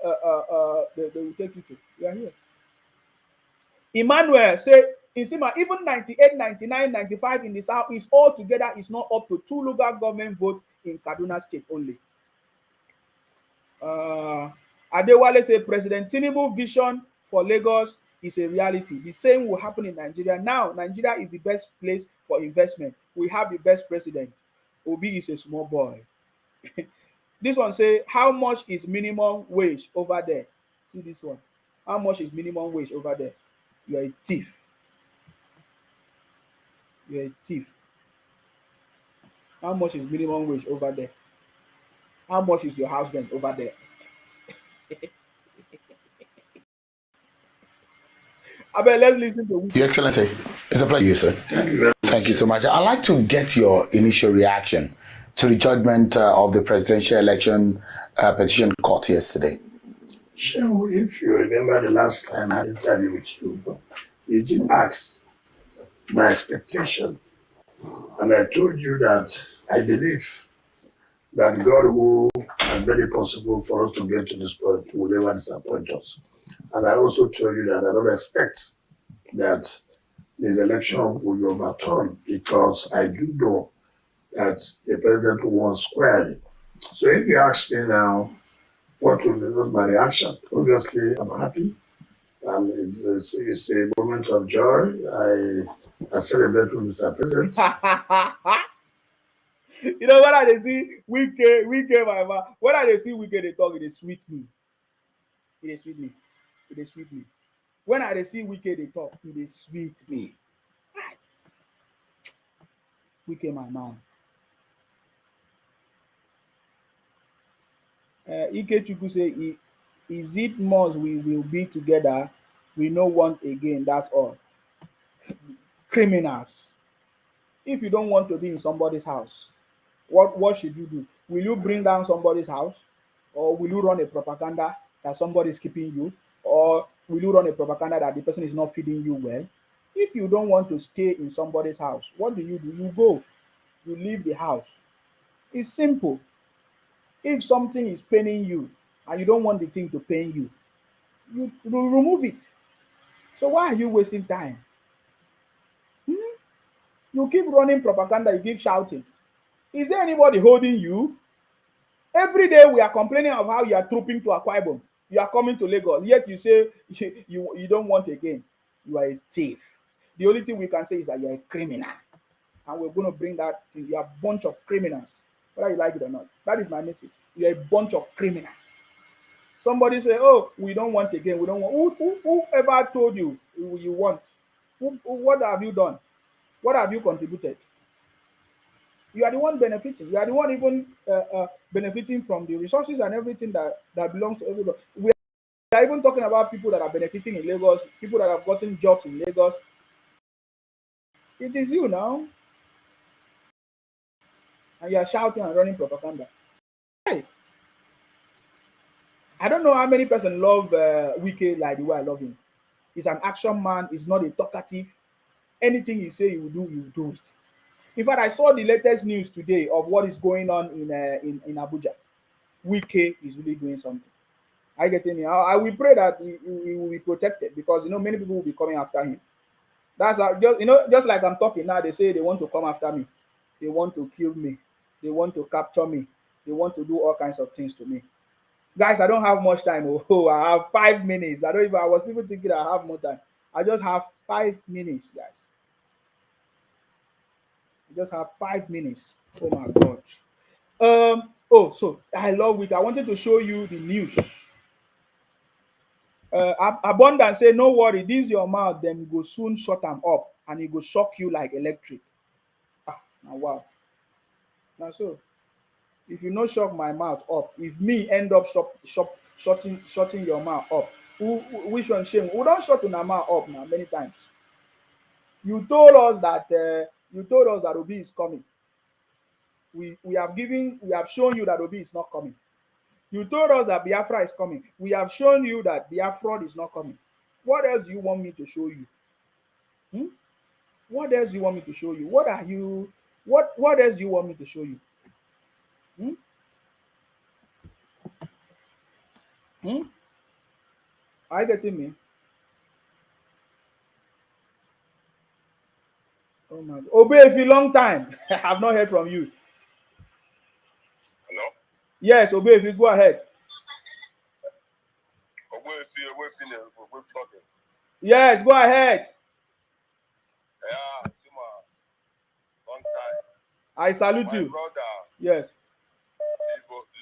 will take you to. You are here. Emmanuel say, Insima, even 98, 99, 95 in the southeast altogether is not up to 2 local government votes in Kaduna State only. Adewale say President Tinubu vision for Lagos is a reality. The same will happen in Nigeria. Now, Nigeria is the best place for investment. We have the best president. Obi is a small boy. This one say, how much is minimum wage over there? See this one. How much is minimum wage over there? You are a thief. You're a thief. How much is minimum wage over there? How much is your house rent over there? I bet let's listen to Your Excellency, it's a pleasure, sir. Thank you so much. I'd like to get your initial reaction to the judgment of the presidential election petition court yesterday. Sure, if you remember the last time I had an interview with you did ask my expectation. And I told you that I believe that God who has made it possible for us to get to this point will never disappoint us. And I also told you that I don't expect that this election will be overturned because I do know that the president won squarely. So if you ask me now, what will be my reaction? Obviously, I'm happy. It's a moment of joy. I celebrate with Mr. President. You know, when I see Wike, my man, when I see Wike, they talk, it is sweet me. It is sweet me. It is sweet me. When I see Wike, they talk, it is sweet me. Wike, my man. Ikechukwu say, is it must we will be together? We no want again, that's all. Criminals. If you don't want to be in somebody's house, what should you do? Will you bring down somebody's house? Or will you run a propaganda that somebody is keeping you? Or will you run a propaganda that the person is not feeding you well? If you don't want to stay in somebody's house, what do? You go. You leave the house. It's simple. If something is paining you and you don't want the thing to pain you, you remove it. So why are you wasting time? You keep running propaganda, you keep shouting. Is there anybody holding you? Every day we are complaining of how you are trooping to Akwa Ibom. You are coming to Lagos, yet you say you don't want again. You are a thief. The only thing we can say is that you are a criminal. And we're going to bring that thing. You are a bunch of criminals, whether you like it or not. That is my message. You are a bunch of criminals. Somebody say, oh, we don't want again. We don't want. Whoever told you you want? What have you done? What have you contributed? You are the one benefiting. You are the one even benefiting from the resources and everything that belongs to everybody. are even talking about people that are benefiting in Lagos, people that have gotten jobs in Lagos. It is you now, and you are shouting and running propaganda. Hey, I don't know how many person love Wike like the way I love him. He's an action man. He's not a talkative. Anything he say he will do it. In fact, I saw the latest news today of what is going on in Abuja. Wike is really doing something. I get in here. I will pray that he will be protected because many people will be coming after him. That's how, just like I'm talking now. They say they want to come after me. They want to kill me. They want to capture me. They want to do all kinds of things to me. Guys, I don't have much time. Oh, I have 5 minutes. I was even thinking I have more time. I just have 5 minutes, guys. I just have 5 minutes. Oh my God. So I love it. I wanted to show you the news. Abundance say, no worry, this your mouth, then you go soon shut them up and it go shock you like electric. Now wow. Now so if you no shock my mouth up, if me end up shutting your mouth up, which one shame? We don't shut our mouth up now many times. You told us that Obi is coming. We have shown you that Obi is not coming. You told us that Biafra is coming. We have shown you that Biafra is not coming. What else do you want me to show you? What else do you want me to show you? What else do you want me to show you? Are you getting me? Oh my God. Obey if you long time. I've not heard from you. Hello? Yes, Obey if you go ahead. Yes, go ahead. Yeah, Sima. Long time. I salute My you. brother, Yes.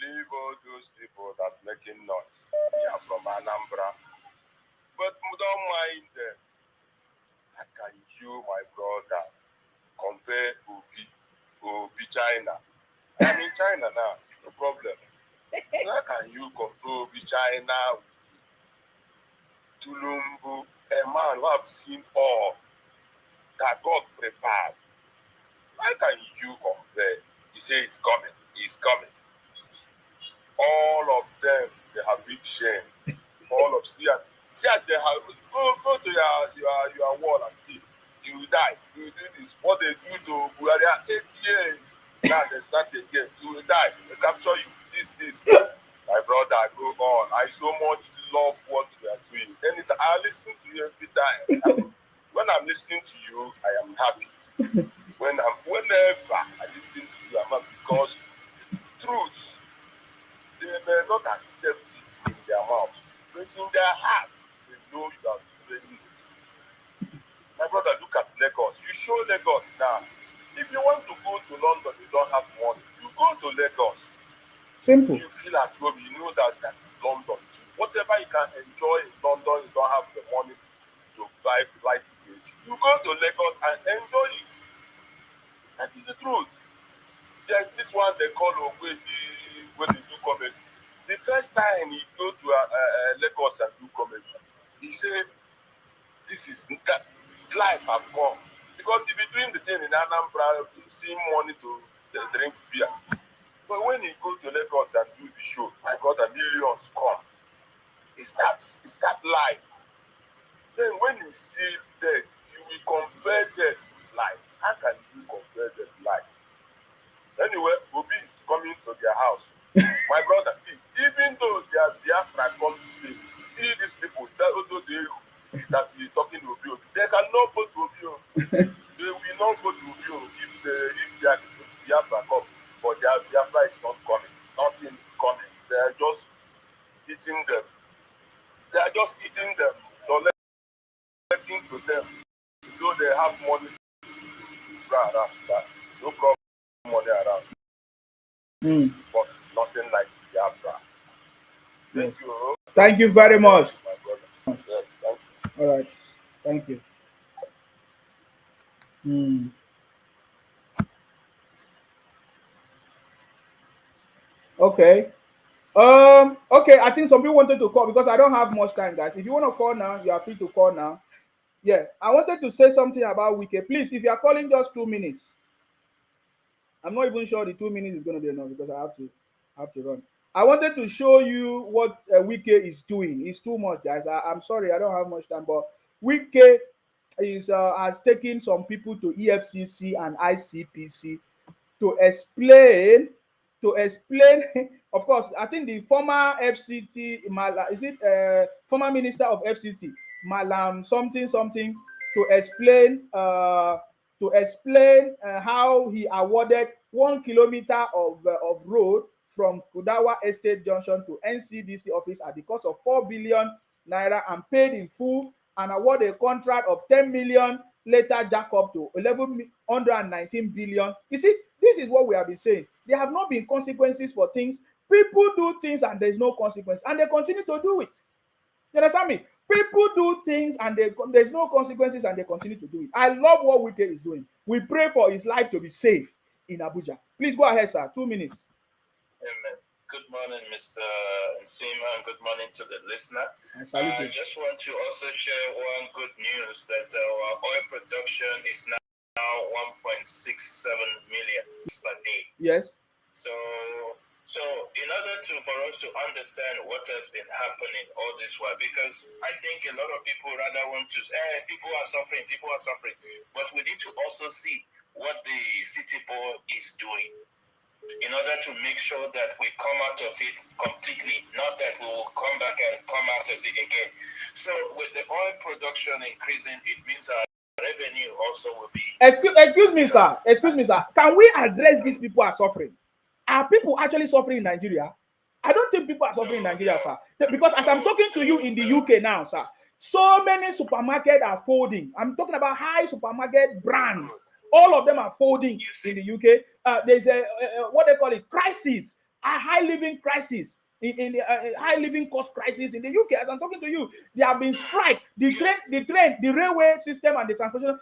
leave all those people that making noise. They are from Anambra. But don't mind them. How can you, my brother, compare Obi China? I'm in China now, no problem. How can you compare Obi China with Tulumbu, a man who have seen all that God prepared? How can you compare? He say it's coming, he's coming. All of them, they have reached shame. All of see as they have go to your wall and see. You will die. You will do this. What they do to Buhari 8 years. Now they start again. You will die. They capture you. This. My brother, go on. I so much love what we are doing. Anytime I listen to you every time. When I'm listening to you, I am happy. Whenever I listen to you, I'm happy because truth, they may not accept it in their mouth, but in their hearts, they know you are saying it. My brother, look at Lagos. You show Lagos now. If you want to go to London, you don't have money. You go to Lagos. Simple. You feel at home. You know that is London too. Whatever you can enjoy in London, you don't have the money to buy flight tickets. You go to Lagos and enjoy it. That is the truth. There's this one they call Ogwe when they do comedy. The first time he go to Lagos and do comedy, he said, "This is that life have come." Because he be doing the thing in Anambra, seeing money to drink beer. But when he go to Lagos and do the show, my God, the millions come. It starts life. Then when you see death, you will compare death with life. How can you compare death with life? Anyway, Obi is coming to their house. My brother, see, even though they are Biafra come today, see these people, those that be talking to Obi, they cannot vote to Obi. They will not vote to Obi if they are Biafra come. But their Biafra is not coming. Nothing is coming. They are just eating them. They are just eating them. So letting to them. Though they have money around that. No problem. Money around. But nothing like Biafra. Thank you. Thank you very much. My brother. Yes, thank you. All right. Thank you. Okay. Okay, I think some people wanted to call because I don't have much time, guys. If you want to call now, you are free to call now. Yeah, I wanted to say something about Wike. Please, if you are calling just 2 minutes, I'm not even sure the 2 minutes is going to be enough because I have to run. I wanted to show you what Wike is doing. It's too much, guys. I'm sorry, I don't have much time, but Wike is has taken some people to EFCC and ICPC to explain of course, I think the former FCT is it former minister of FCT Malam something something to explain how he awarded 1 kilometer of road from Kudawa Estate Junction to NCDC office at the cost of 4 billion naira and paid in full, and award a contract of 10 million, later jack up to 1119 billion. You see, this is what we have been saying. There have not been consequences for things. People do things and there's no consequence, and they continue to do it. You understand me? People do things and there's no consequences and they continue to do it. I love what Wike is doing. We pray for his life to be safe in Abuja. Please go ahead, sir. 2 minutes. Amen. Good morning, Mr. Nsima, and good morning to the listener. I just want to also share one good news that our oil production is now 1.67 million per day. Yes. So in order for us to understand what has been happening all this while, because I think a lot of people rather want to, people are suffering, but we need to also see what the city board is doing in order to make sure that we come out of it completely, not that we will come back and come out of it again. So with the oil production increasing, it means our revenue also will be... Excuse me, sir. Can we address these people are suffering? Are people actually suffering in Nigeria? I don't think people are suffering in Nigeria, sir. Because as I'm talking to you in the UK now, sir, so many supermarkets are folding. I'm talking about high supermarket brands. All of them are folding in the UK. There's a what they call it, crisis, a high living crisis, in high living cost crisis in the UK. As I'm talking to you, there have been strike. The train, the railway system, and the transportation,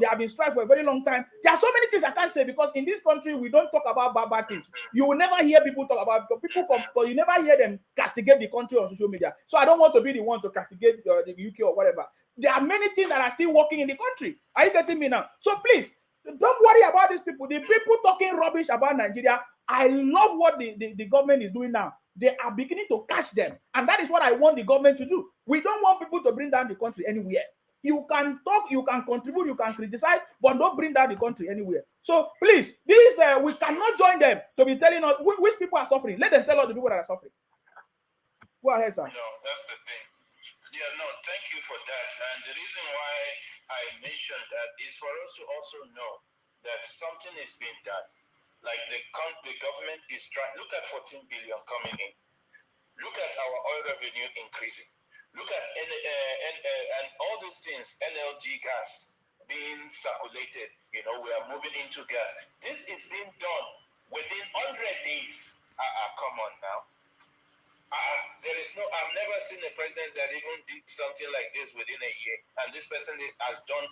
they have been strike for a very long time. There are so many things I can't say because in this country we don't talk about bad things. You will never hear people talk about people come, but you never hear them castigate the country on social media. So I don't want to be the one to castigate the UK or whatever. There are many things that are still working in the country. Are you getting me now? So please, don't worry about these people. The people talking rubbish about Nigeria, I love what the government is doing now. They are beginning to catch them. And that is what I want the government to do. We don't want people to bring down the country anywhere. You can talk, you can contribute, you can criticize, but don't bring down the country anywhere. So please, this we cannot join them to be telling us which people are suffering. Let them tell us the people that are suffering. Go ahead, sir. No, that's the thing. Yeah, no, thank you for that. And the reason why I mentioned that is for us to also know that something is being done. Like the government is trying. Look at 14 billion coming in. Look at our oil revenue increasing. Look at and all these things, NLG gas being circulated. You know, we are moving into gas. This is being done within 100 days. Come on now. I've never seen a president that even did something like this within a year. And this person has done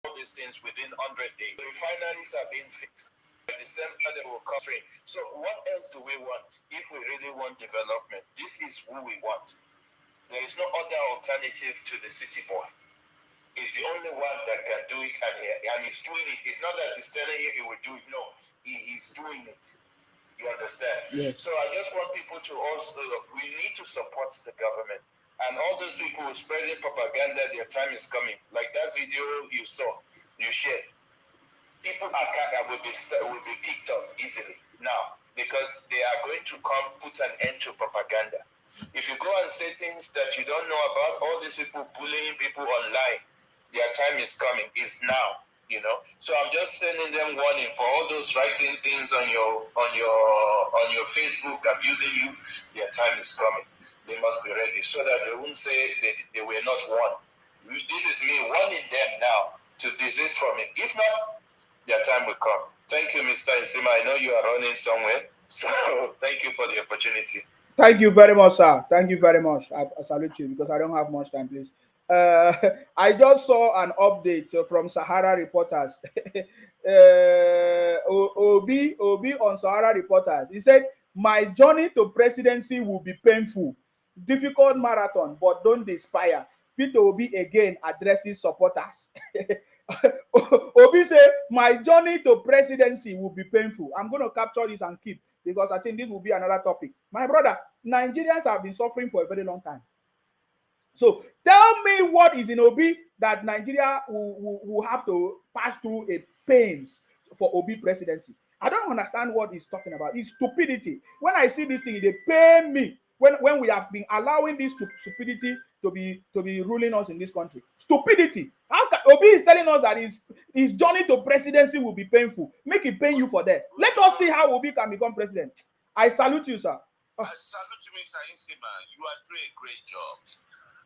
all these things within 100 days. The refineries are being fixed. By December, they will come straight. So what else do we want if we really want development? This is who we want. There is no other alternative to the city boy. He's the only one that can do it, and he's doing it. It's not that he's telling you he will do it. No, he's doing it. You understand? Yes. So I just want people to also, we need to support the government. And all those people who spreading propaganda, their time is coming. Like that video you saw, you shared. People will be picked up easily now because they are going to come put an end to propaganda. If you go and say things that you don't know about, all these people bullying people online, their time is coming. It's now. You know, so I'm just sending them warning for all those writing things on your Facebook abusing you. Their time is coming. They must be ready so that they won't say they were not warned. This is me warning them now to desist from it. If not, their time will come. Thank you, Mr. Nsima. I know you are running somewhere, so thank you for the opportunity. Thank you very much, sir. Thank you very much. I salute you because I don't have much time, please. I just saw an update from Sahara Reporters. Obi on Sahara Reporters. He said My journey to presidency will be painful. Difficult marathon, but don't despair. Peter Obi again addresses supporters. Obi say, my journey to presidency will be painful. I'm going to capture this and keep, because I think this will be another topic. My brother, Nigerians have been suffering for a very long time. So tell me what is in Obi that Nigeria will have to pass through a pains for Obi presidency. I don't understand what he's talking about. It's stupidity. When I see this thing, they pay me. When we have been allowing this stupidity to be ruling us in this country. Stupidity. How can, Obi is telling us that his journey to presidency will be painful. Make it pain you for that. Let us see how Obi can become president. I salute you, sir. I salute you, Mr. Insima. You are doing a great job.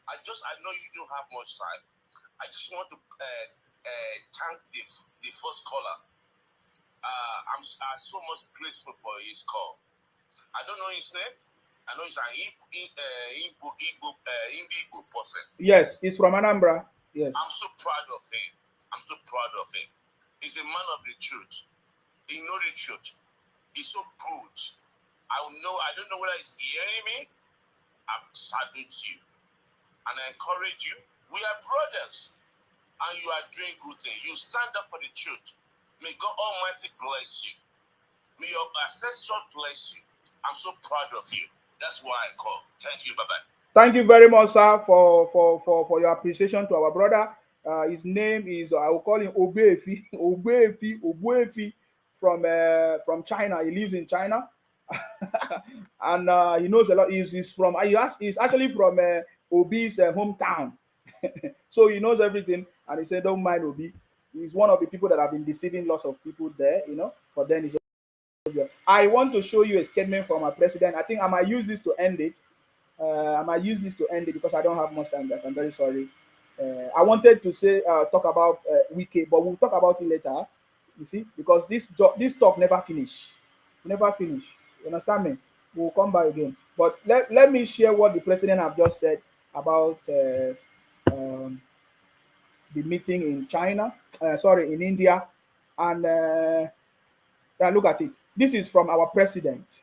I know you don't have much time. I just want to thank the first caller. I'm so much grateful for his call. I don't know his name. I know he's an Igbo person. Yes, he's from Anambra. Yes. I'm so proud of him. He's a man of the truth. He knows the truth. He's so good. I don't know whether he's hearing me. I salute you. And I encourage you. We are brothers. And you are doing good things. You stand up for the truth. May God Almighty bless you. May your ancestors bless you. I'm so proud of you. That's why I call. Thank you. Bye-bye. Thank you very much, sir, for your appreciation to our brother. His name is, I will call him Obefi. Obefi from China. He lives in China. And he knows a lot. He's actually from Obi's hometown. So he knows everything. And he said, don't mind Obi. He's one of the people that have been deceiving lots of people there, But then he's. I want to show you a statement from our president. I think I might use this to end it. Because I don't have much time, guys. I'm very sorry. I wanted to talk about Wike, but we'll talk about it later. You see, because this talk never finish. You understand me? We'll come back again. But let me share what the president have just said about the meeting in in India, and look at it. This is from our president.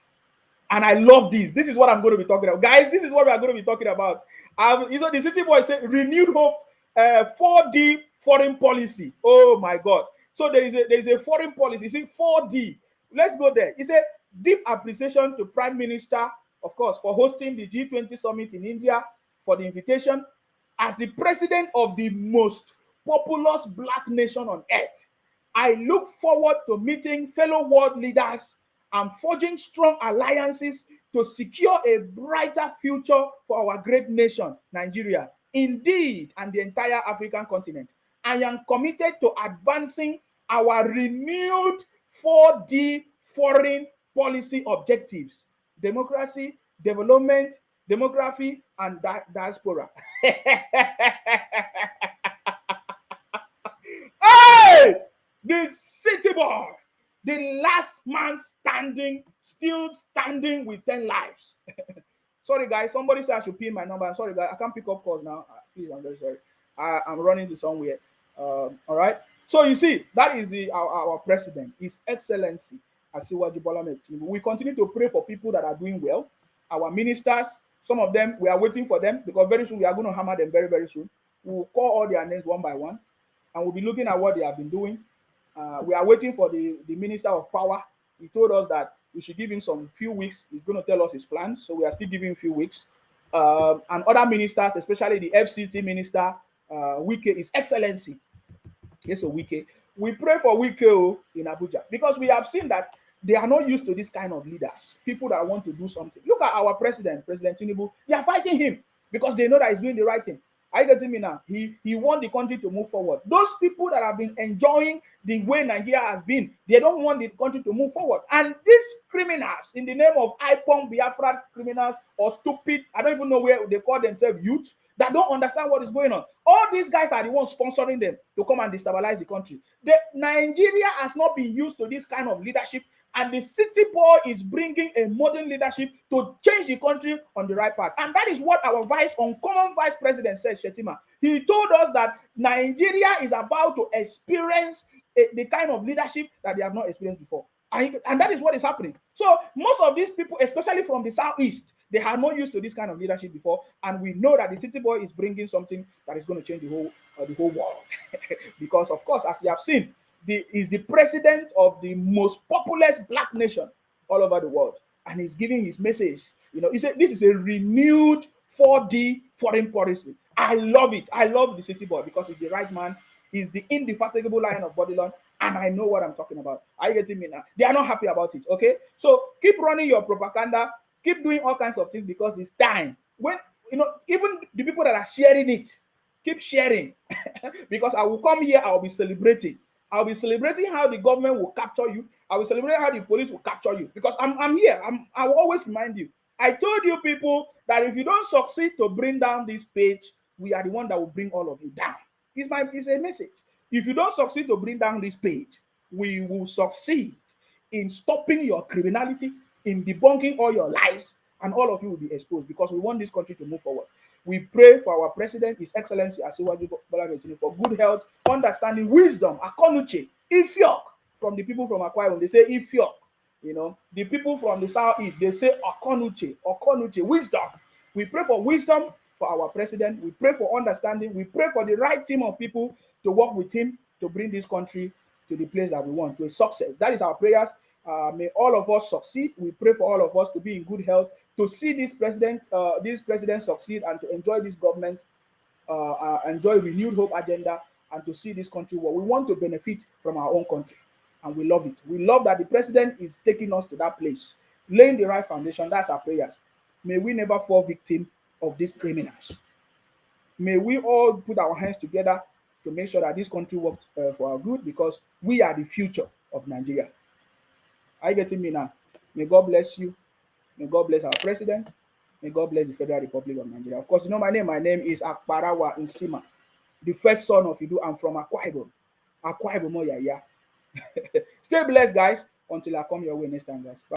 And I love this. This is what I'm going to be talking about. Guys, this is what we are going to be talking about. The city boy said, renewed hope, 4D foreign policy. Oh, my God. So there is a foreign policy. See, 4D. Let's go there. He said, deep appreciation to Prime Minister, of course, for hosting the G20 summit in India, for the invitation. As the president of the most populous black nation on earth, I look forward to meeting fellow world leaders and forging strong alliances to secure a brighter future for our great nation, Nigeria, indeed, and the entire African continent. I am committed to advancing our renewed 4D foreign policy objectives: democracy, development, demography, and diaspora. Hey! The city boy, the last man standing, still standing with 10 lives. Sorry, guys. Somebody said I should pin my number. I'm sorry, guys. I can't pick up calls now. Please, I'm very sorry. I'm running to somewhere. All right. So you see, that is our president, His Excellency Asiwaju Bola Ahmed Tinubu. We continue to pray for people that are doing well. Our ministers, some of them, we are waiting for them because very soon we are going to hammer them very, very soon. We'll call all their names one by one, and we'll be looking at what they have been doing. We are waiting for the Minister of Power. He told us that we should give him some few weeks. He's going to tell us his plans, so we are still giving him a few weeks. And other ministers, especially the FCT Minister, Wike, His Excellency. Yes, so Wike. We pray for Wike in Abuja because we have seen that they are not used to this kind of leaders, people that want to do something. Look at our president, President Tinubu. They are fighting him because they know that he's doing the right thing. Are you getting me now? He want the country to move forward. Those people that have been enjoying the way Nigeria has been, they don't want the country to move forward. And these criminals, in the name of IPOM, Biafra criminals, or stupid, I don't even know where they call themselves, youth, that don't understand what is going on. All these guys are the ones sponsoring them to come and destabilize the country. Nigeria has not been used to this kind of leadership, and the city boy is bringing a modern leadership to change the country on the right path. And that is what our uncommon vice president said, Shetima. He told us that Nigeria is about to experience the kind of leadership that they have not experienced before. And that is what is happening. So most of these people, especially from the southeast, they are not used to this kind of leadership before, and we know that the city boy is bringing something that is going to change the whole world. Because of course, as you have seen, is the president of the most populous black nation all over the world, and he's giving his message. He said this is a renewed 4D foreign policy. I love it. I love the city boy because he's the right man. He's the indefatigable lion of Babylon, and I know what I'm talking about. Are you getting me now? They are not happy about it, okay? So keep running your propaganda, keep doing all kinds of things because it's time. When, even the people that are sharing it, keep sharing. Because I will come here, I'll be celebrating. I'll be celebrating how the government will capture you. I will celebrate how the police will capture you. Because I'm here. I will always remind you. I told you people that if you don't succeed to bring down this page, we are the one that will bring all of you down. It's a message. If you don't succeed to bring down this page, we will succeed in stopping your criminality, in debunking all your lies, and all of you will be exposed because we want this country to move forward. We pray for our president, His Excellency Asiwaju Bola Tinubu, for good health, understanding, wisdom, akonuche, ifiok, from the people from Akwa Ibom. They say ifiok. The people from the southeast, they say akonuche, wisdom. We pray for wisdom for our president. We pray for understanding. We pray for the right team of people to work with him to bring this country to the place that we want, to a success. That is our prayers. May all of us succeed. We pray for all of us to be in good health, to see this president succeed, and to enjoy this government, enjoy renewed hope agenda, and to see this country where we want to benefit from our own country. And we love it. We love that the president is taking us to that place, laying the right foundation. That's our prayers. May we never fall victim of these criminals. May we all put our hands together to make sure that this country works for our good, because we are the future of Nigeria. Are you getting me now? May God bless you. May God bless our president. May God bless the Federal Republic of Nigeria. Of course, you know my name. My name is Akparawa Nsima, the first son of Idu. I'm from Akwa Ibom. Akwa Ibom, yeah. Stay blessed, guys, until I come your way next time, guys. Bye.